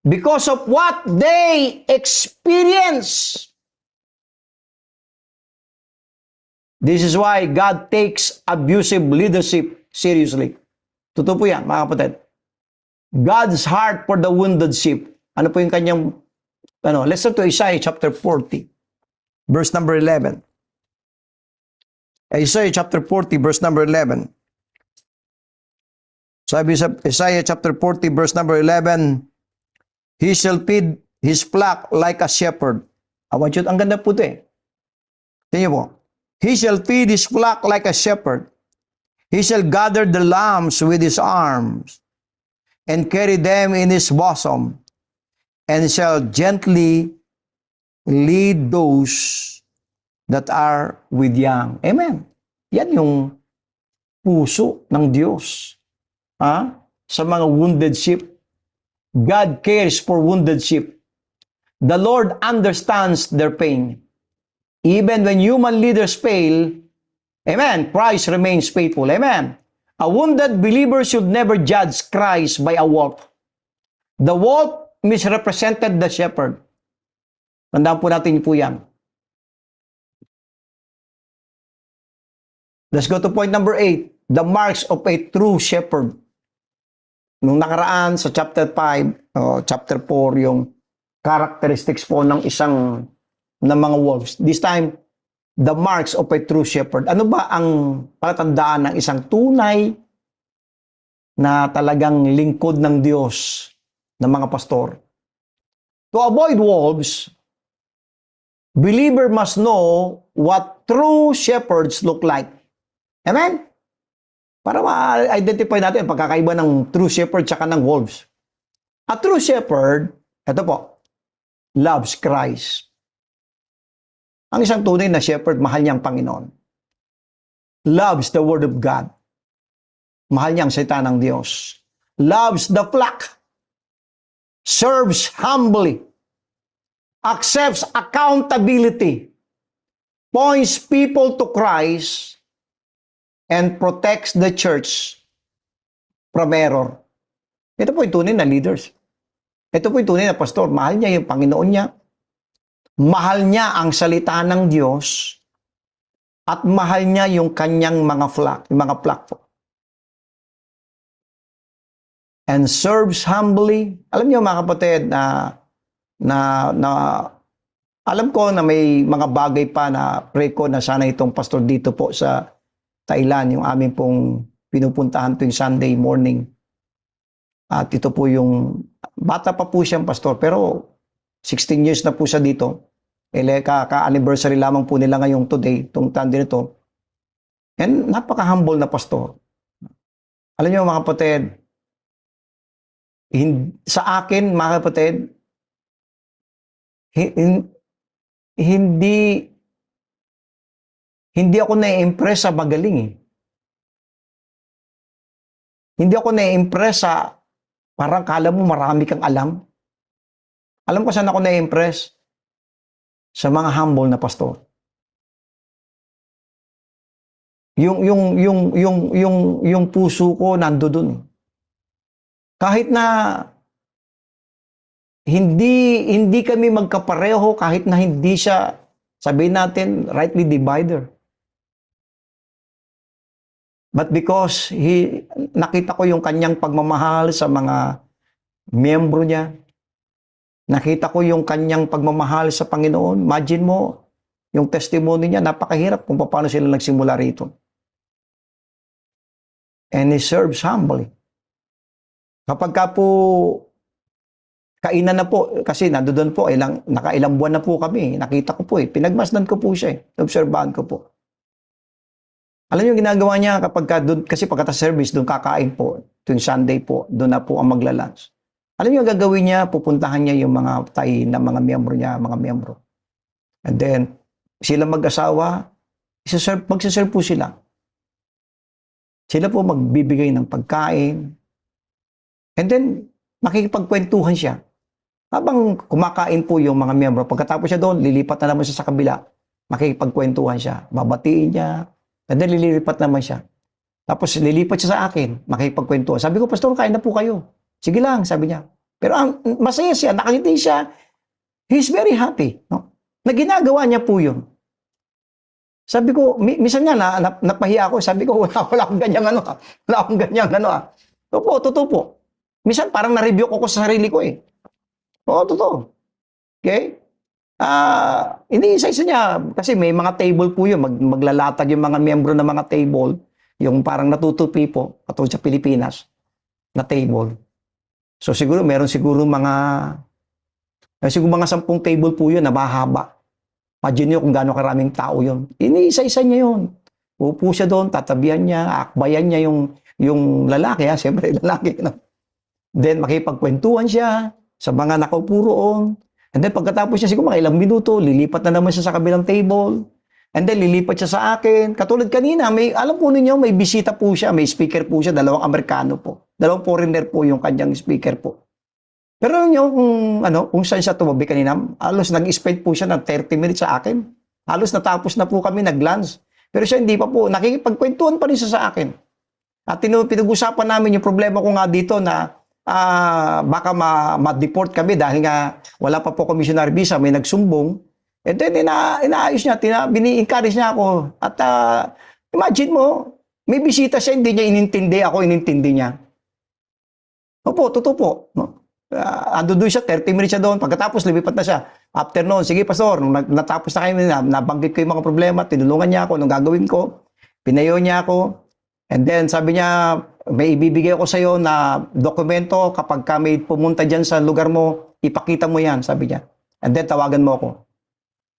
because of what they experience. This is why God takes abusive leadership seriously. Totoo po yan, mga kapatid. God's heart for the wounded sheep. Ano po yung kanyang, let's turn to Isaiah chapter 40, verse number 11. Isaiah chapter 40, verse number 11. Sabi sa Isaiah chapter 40, verse number 11, he shall feed his flock like a shepherd. Ang ganda po ito eh. Tingnan po. He shall feed his flock like a shepherd. He shall gather the lambs with his arms and carry them in his bosom, and shall gently lead those that are with young. Amen. Yan yung puso ng Diyos. Sa mga wounded sheep. God cares for wounded sheep. The Lord understands their pain. Even when human leaders fail, amen, Christ remains faithful. Amen. A wounded believer should never judge Christ by a wolf. The wolf misrepresented the shepherd. Tandaan po natin po yan. Let's go to point number 8. The marks of a true shepherd. Nung nakaraan sa chapter 5, chapter 4, yung characteristics po ng mga wolves. This time, the marks of a true shepherd. Ano ba ang palatandaan ng isang tunay na talagang lingkod ng Diyos ng mga pastor. To avoid wolves, believer must know what true shepherds look like. Amen? Para ma-identify natin ang pagkakaiba ng true shepherd tsaka ng wolves. A true shepherd, ito po, loves Christ. Ang isang tunay na shepherd, mahal niya ang Panginoon. Loves the Word of God. Mahal niya ang salita ng Diyos. Loves the flock. Serves humbly. Accepts accountability. Points people to Christ. And protects the church from error. Ito po yung tunay na leaders. Ito po yung tunay na pastor. Mahal niya yung Panginoon niya. Mahal niya ang salita ng Diyos. At mahal niya yung kanyang mga flock, yung mga flock po. And serves humbly. Alam niyo mga kapatid na alam ko na may mga bagay pa na pray ko na sana itong pastor dito po sa Thailand, yung amin pong pinupuntahan tuwing Sunday morning. At ito po yung, bata pa po siyang pastor, pero 16 years na po siya dito. Ka-anniversary lamang po nila ngayong today, itong Sunday nito. And napaka-humble na pastor. Alam niyo mga kapatid, sa akin mga kapatid, hindi ako na-impress sa magaling eh. Hindi ako na-impress sa parang kala mo marami kang alam. Alam ko saan ako na-impress? Sa mga humble na pastor. Yung puso ko nandoon eh. Kahit na hindi kami magkapareho, kahit na hindi siya, sabihin natin, rightly divider. But because nakita ko yung kanyang pagmamahal sa mga miyembro niya, nakita ko yung kanyang pagmamahal sa Panginoon, imagine mo, yung testimony niya, napakahirap kung paano sila nagsimula rito. And he serves humbly. Kapag ka po, kainan na po, kasi nandoon po, nakailang buwan na po kami, nakita ko po pinagmasdan ko po siya obserbahan ko po. Alam niyo yung ginagawa niya kapag doon, kasi pagkata-service, doon kakain po, tuwing Sunday po, doon na po ang maglalunch. Alam niyo yung gagawin niya, pupuntahan niya yung mga Thai na mga miyembro niya, mga miyembro. And then, sila mag-asawa, magsiserve po sila. Sila po magbibigay ng pagkain. And then, makikipagkwentuhan siya. Habang kumakain po yung mga miyembro, pagkatapos siya doon, lilipat na naman siya sa kabila. Makikipagkwentuhan siya. Babatiin niya. And then, lilipat naman siya. Tapos, lilipat siya sa akin. Makikipagkwentuhan. Sabi ko, Pastor, kain na po kayo. Sige lang, sabi niya. Pero ang masaya siya, nakangiti siya. He's very happy. No? Na ginagawa niya po yun. Sabi ko, minsan nga, napahiya ako. Sabi ko, wala akong ganyang ano. Wala akong ganyang ano. Totoo po. Minsan parang na-review ko sa sarili ko eh. Oo, totoo. Okay? Iniisa-isa niya, kasi may mga table po yun, maglalatag yung mga miyembro ng mga table, yung parang natutupi po, katulad sa Pilipinas, na table. So meron siguro mga 10 table po yun na mahaba. Imagine nyo kung gaano karaming tao yun. Iniisa-isa niya yun. Upo siya doon, tatabihan niya, akbayan niya yung lalaki, siyempre lalaki. No? Then makipagkwentuhan siya sa mga nakaupo roon. And then pagkatapos niya siguro mga ilang minuto, lilipat na naman siya sa kabilang table. And then lilipat siya sa akin. Katulad kanina, alam po ninyo, may bisita po siya, may speaker po siya, 2 Amerikano po. 2 foreigner po yung kanyang speaker po. Pero alam niyo kung saan siya tumabi kanina, halos nag-spend po siya ng 30 minutes sa akin. Halos natapos na po kami nag-lunch. Pero siya hindi pa po, nakikipagkwentuhan pa rin siya sa akin. At pinag-usapan namin yung problema ko nga dito na baka ma-deport kami dahil nga wala pa po commissionary visa, may nagsumbong. And then inaayos niya, bini-encourage niya ako. At imagine mo, may bisita siya, hindi niya inintindi, ako inintindi niya. Opo, totoo po. No? Ando doon siya, 30 minutes siya doon. Pagkatapos, lumipat na siya. After noon, sige pastor, natapos na kayo, nabanggit ko yung mga problema, tinulungan niya ako, anong gagawin ko, pinayo niya ako. And then sabi niya, may ibibigay ako sa iyo na dokumento kapag ka may pumunta dyan sa lugar mo, ipakita mo yan, sabi niya. And then tawagan mo ako.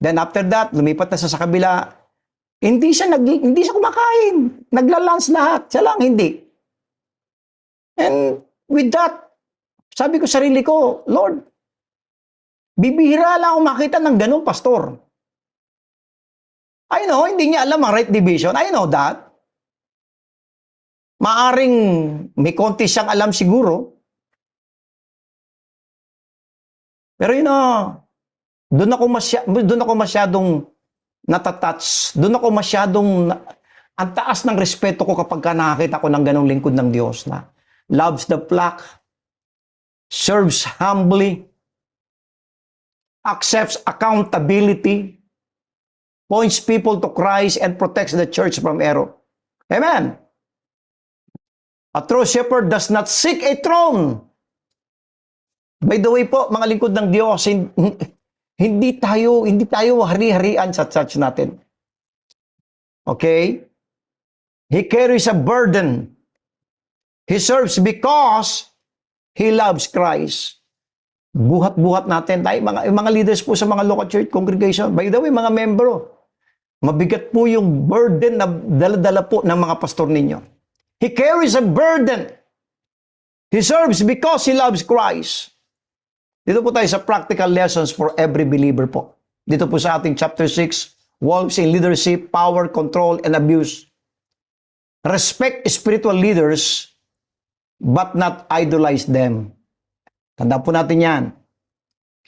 Then after that, lumipat na sa kabila. Hindi siya kumakain. Nagla-lunch lahat. Siya lang hindi. And with that, sabi ko sarili ko, Lord, bibihira lang ako makita ng ganong pastor. I know, hindi niya alam ang right division. I know that. Maaring may konti siyang alam siguro. Pero doon ako masyadong natatouch. Doon ako masyadong ang taas ng respeto ko kapag nakakita ko ng ganong lingkod ng Diyos na loves the flock, serves humbly, accepts accountability, points people to Christ, and protects the church from error. Amen. A true shepherd does not seek a throne. By the way po, mga lingkod ng Diyos, hindi tayo hari-harian sa church natin. Okay? He carries a burden. He serves because he loves Christ. Buhat-buhat natin tayo, mga leaders po sa mga local church congregation. By the way, mga membro, mabigat po yung burden na dala-dala po ng mga pastor ninyo. He carries a burden. He serves because he loves Christ. Dito po tayo sa practical lessons for every believer po. Dito po sa ating chapter 6, Wolves in Leadership, Power, Control, and Abuse. Respect spiritual leaders, but not idolize them. Tandaan po natin yan.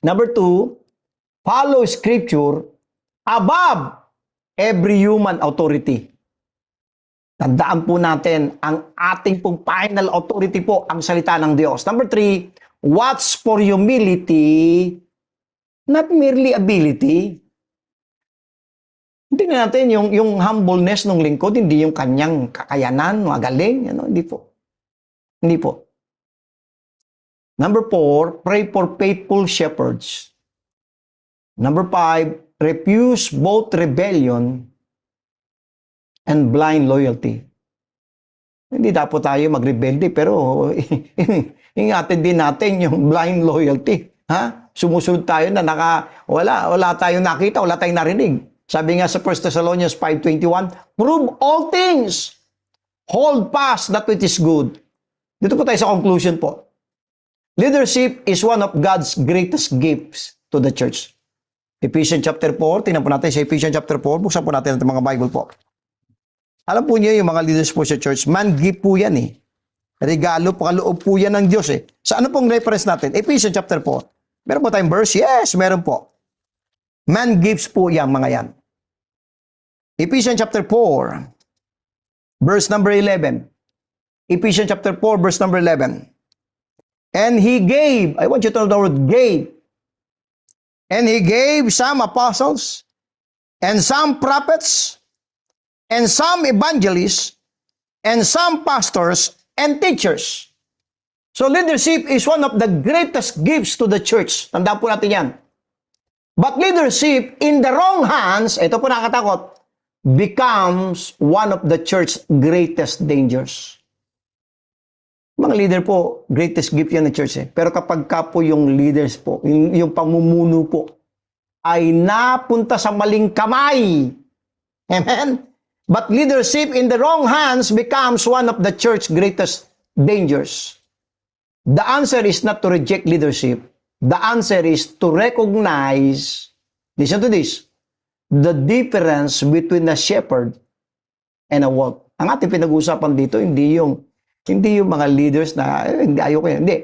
Number 2, follow Scripture above every human authority. Tandaan po natin, ang ating pong final authority po, ang salita ng Diyos. Number 3, watch for humility, not merely ability. Tingnan natin yung humbleness ng lingkod, hindi yung kanyang kakayanan, magaling. Hindi po. Hindi po. Number 4, pray for faithful shepherds. Number 5, refuse both rebellion and blind loyalty. Hindi dapat tayo magrebelde, pero ingatan din natin yung blind loyalty. Sumusunod tayo na wala tayong nakita, wala tayong narinig. Sabi nga sa 1 Thessalonians 5:21, prove all things. Hold fast that which is good. Dito po tayo sa conclusion po. Leadership is one of God's greatest gifts to the church. Ephesians chapter 4, tingnan po natin sa Ephesians chapter 4, buksan po natin ang mga Bible po. Alam po niyo yung mga leaders po sa church, man gift po yan eh. Regalo, pakaloob po yan ng Diyos eh. Sa ano pong reference natin? Ephesians chapter 4. Meron po tayong verse? Yes, meron po. Man gives po yan, mga yan. Ephesians chapter 4, verse number 11. Ephesians chapter 4, verse number 11. And he gave, I want you to know the word gave. And he gave some apostles, and some prophets, and some evangelists, and some pastors, and teachers. So leadership is one of the greatest gifts to the church. Tandaan po natin yan. But leadership in the wrong hands, ito po nakakatakot, becomes one of the church's greatest dangers. Mga leader po, greatest gift yan ng church eh. Pero kapag ka po yung leaders po, yung pamumuno po, ay napunta sa maling kamay. Amen? But leadership in the wrong hands becomes one of the church's greatest dangers. The answer is not to reject leadership. The answer is to recognize, listen to this, the difference between a shepherd and a wolf. Ang ating pinag-uusapan dito, hindi yung mga leaders na, hindi, ayoko yan. Hindi.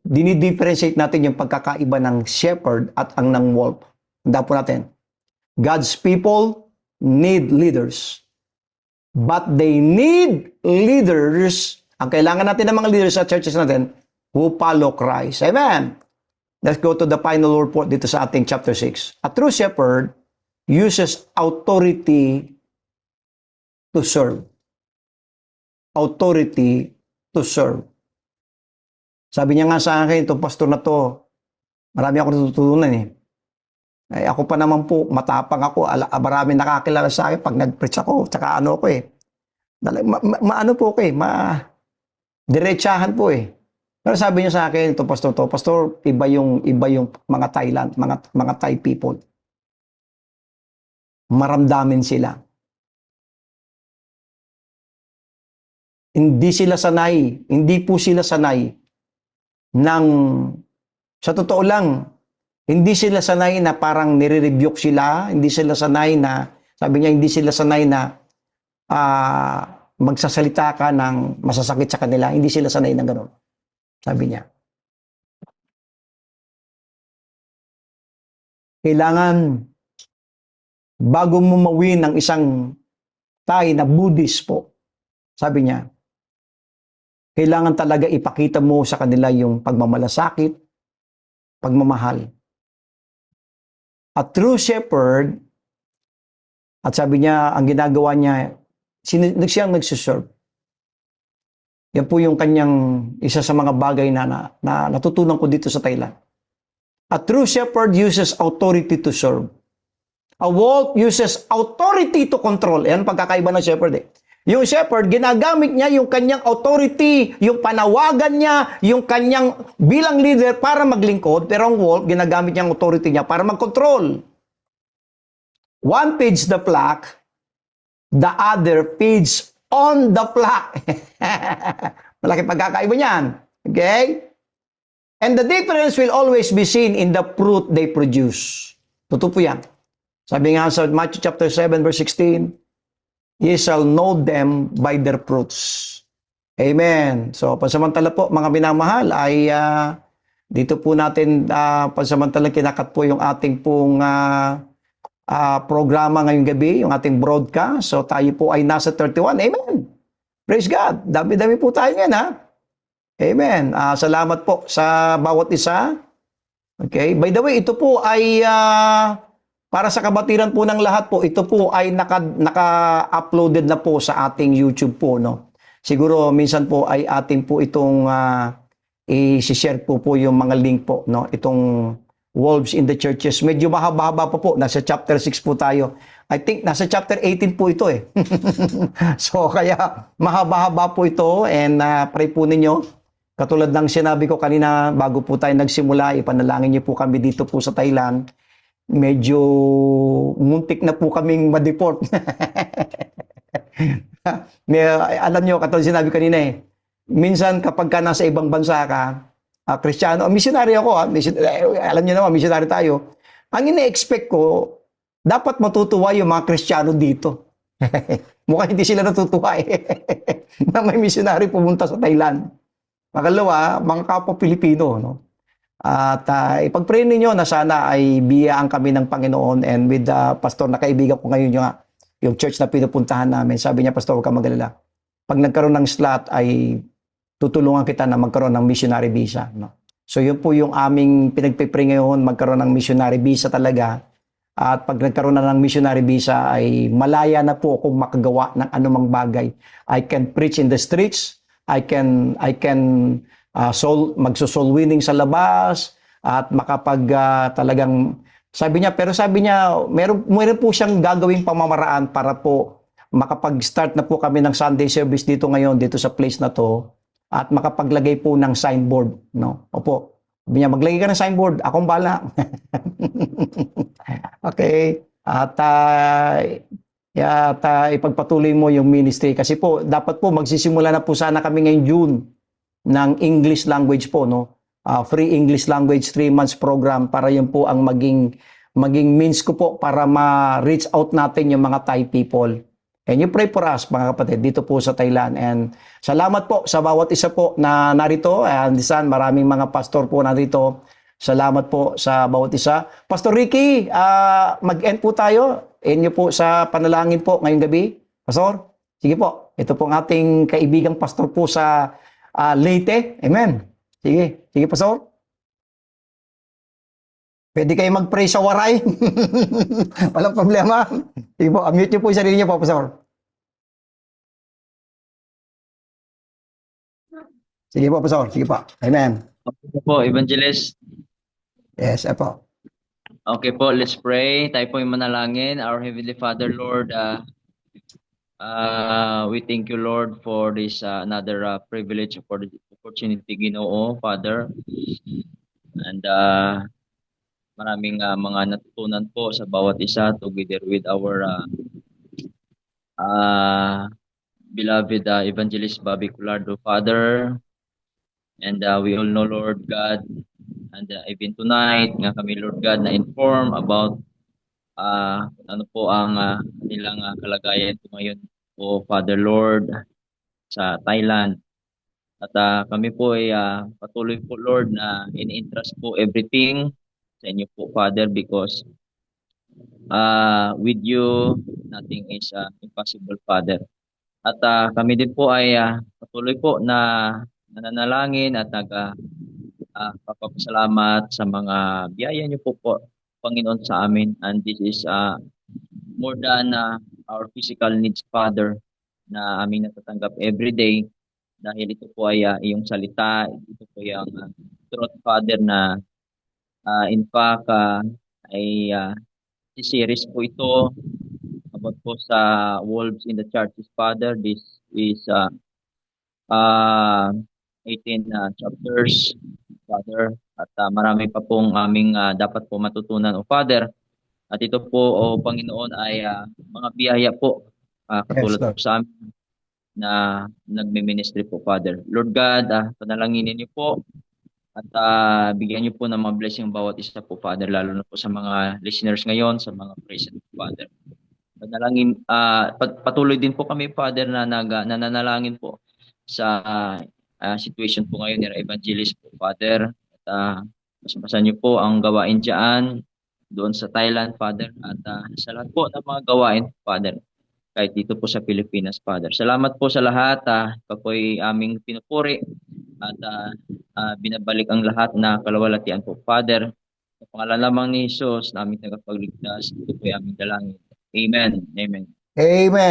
Dinidifferentiate natin yung pagkakaiba ng shepherd at ang ng wolf. Tandaan po natin. God's people need leaders. But they need leaders. Ang kailangan natin ng mga leaders sa churches natin who follow Christ. Amen. Let's go to the final report dito sa ating chapter 6. A true shepherd uses authority to serve. Authority to serve. Sabi niya nga sa akin, itong pastor na to, marami ako natutunan eh. Ay, ako pa naman po, matapang ako. Marami nakakilala sa akin pag nag-preach ako, tsaka ano ako eh. Ano po ko diretsahan po eh. Pero sabi niya sa akin, to, pastor, iba yung mga Thailand, mga Thai people. Maramdamin sila. Hindi po sila sanay ng, sa totoo lang, hindi sila sanay na parang nire-rebuke sila, hindi sila sanay na, sabi niya, hindi sila sanay na magsasalita ka ng masasakit sa kanila, hindi sila sanay ng gano'n. Sabi niya. Kailangan, bago mo mawin ng isang Thai na Buddhist po, sabi niya, kailangan talaga ipakita mo sa kanila yung pagmamalasakit, pagmamahal. A true shepherd, at sabi niya, ang ginagawa niya, siyang nagsiserve. Yan po yung kanyang isa sa mga bagay na natutunan ko dito sa Thailand. A true shepherd uses authority to serve. A wolf uses authority to control. Yan pagkakaiba ng shepherd eh. Yung shepherd, ginagamit niya yung kanyang authority, yung panawagan niya, yung kanyang bilang leader para maglingkod. Pero ang wolf, ginagamit niya ang authority niya para mag-control. One feeds the flock, the other feeds on the flock. Malaki pagkakaiba niyan. Okay? And the difference will always be seen in the fruit they produce. Totoo po yan. Sabi nga sa Matthew chapter 7 verse 16, ye shall know them by their fruits. Amen. So, pansamantala po, mga minamahal, ay dito po natin pansamantala kinakat po yung ating pong programa ngayong gabi, yung ating broadcast. So, tayo po ay nasa 31. Amen. Praise God. Dami-dami po tayo ngayon, ha? Amen. Salamat po sa bawat isa. Okay. By the way, ito po ay para sa kabatiran po ng lahat po, ito po ay naka-uploaded na po sa ating YouTube po, no? Siguro minsan po ay ating po itong i-share po yung mga link po, no? Itong Wolves in the Churches. Medyo mahaba-haba po. Nasa chapter 6 po tayo. I think nasa chapter 18 po ito eh. So kaya mahaba-haba po ito and pray po ninyo. Katulad ng sinabi ko kanina bago po tayo nagsimula, ipanalangin niyo po kami dito po sa Thailand. Medyo muntik na po kaming ma-deport. Alam niyo, katulad sinabi kanina eh, minsan kapag ka nasa ibang bansa ka, Kristiyano, missionary ako, alam niyo naman, missionary tayo. Ang ina-expect ko, dapat matutuwa yung mga Kristiyano dito. Mukhang hindi sila natutuwa eh. Na may missionary pumunta sa Thailand. Pangalawa, mga kapwa Pilipino, no? At ipag-pray ninyo na sana ay biyaan kami ng Panginoon and with the pastor na kaibigan ko ngayon yung church na pinupuntahan namin. Sabi niya, pastor, huwag kang mag-alala. Pag nagkaroon ng slot ay tutulungan kita na magkaroon ng missionary visa. No? So yun po yung aming pinagpipray ngayon, magkaroon ng missionary visa talaga. At pag nagkaroon na ng missionary visa ay malaya na po akong makagawa ng anumang bagay. I can preach in the streets. I can magso-soul winning sa labas at makapag talagang sabi niya meron po siyang gagawing pamamaraan para po makapag-start na po kami ng Sunday service dito ngayon dito sa place na to at makapaglagay po ng signboard, no? Opo. Sabi niya, maglagay ka ng signboard, akong bahala. Okay. At ipagpatuloy mo yung ministry kasi po dapat po magsisimula na po sana kami ngayong June ng English language po, no? Free English language 3 months program para yun po ang maging means ko po para ma-reach out natin yung mga Thai people. And you pray for us, mga kapatid, dito po sa Thailand. And salamat po sa bawat isa po na narito. And maraming mga pastor po narito. Salamat po sa bawat isa. Pastor Ricky, mag-end po tayo. Inyo po sa panalangin po ngayong gabi. Pastor, sige po. Ito po ang ating kaibigang pastor po sa Leyte. Amen. Sige. Sige, Pastor. Pwede kayo mag-pray sa waray. Walang problema. Sige po, unmute niyo po yung sarili niyo po, Pastor. Sige po, Pastor. Sige po. Amen. Okay po, Evangelist. Yes, po. Okay po, let's pray. Tayo po yung manalangin. Our Heavenly Father, Lord, We thank you, Lord, for this another privilege for the opportunity, Ginoo, Father. And maraming mga natutunan po sa bawat isa together with our uh, beloved Evangelist Bobby Culardo, Father. And we all know, Lord God, and even tonight, nga kami, Lord God, na-inform about ano po ang kanilang kalagayan po ngayon po, Father Lord, sa Thailand. At kami po ay patuloy po, Lord, na in-entrust po everything sa inyo po, Father, because with you, nothing is impossible, Father. At kami din po ay patuloy po na nananalangin at papapasalamat sa mga biyaya niyo po, Panginoon, sa amin. And this is more than our physical needs, Father, na aming natatanggap every day. Dahil ito po ay iyong salita, ito po yung truth, Father, na in fact ay series po ito about po sa wolves in the churches, Father. This is uh, 18 chapters, Father. At marami pa pong aming dapat po matutunan, O Father. At ito po, O Panginoon, ay mga biyaya po, Yes, katulad po Lord. sa amin na nagme-ministry po, Father. Lord God, panalanginin niyo po at bigyan niyo po ng mga blessing bawat isa po, Father, lalo na po sa mga listeners ngayon, sa mga present, Father. Panalangin, patuloy din po kami, Father, na nananalangin po sa situation po ngayon ni Evangelist po, Father. At masampasan niyo po ang gawain dyan, doon sa Thailand, Father, at sa lahat po ng mga gawain, Father, kahit dito po sa Pilipinas, Father. Salamat po sa lahat. Ito po ay aming pinupuri at binabalik ang lahat na kalawalatian po, Father. Sa pangalan lamang ni Jesus, na aming tagapagligtas, ito po ay aming dalangin. Amen. Amen. Amen.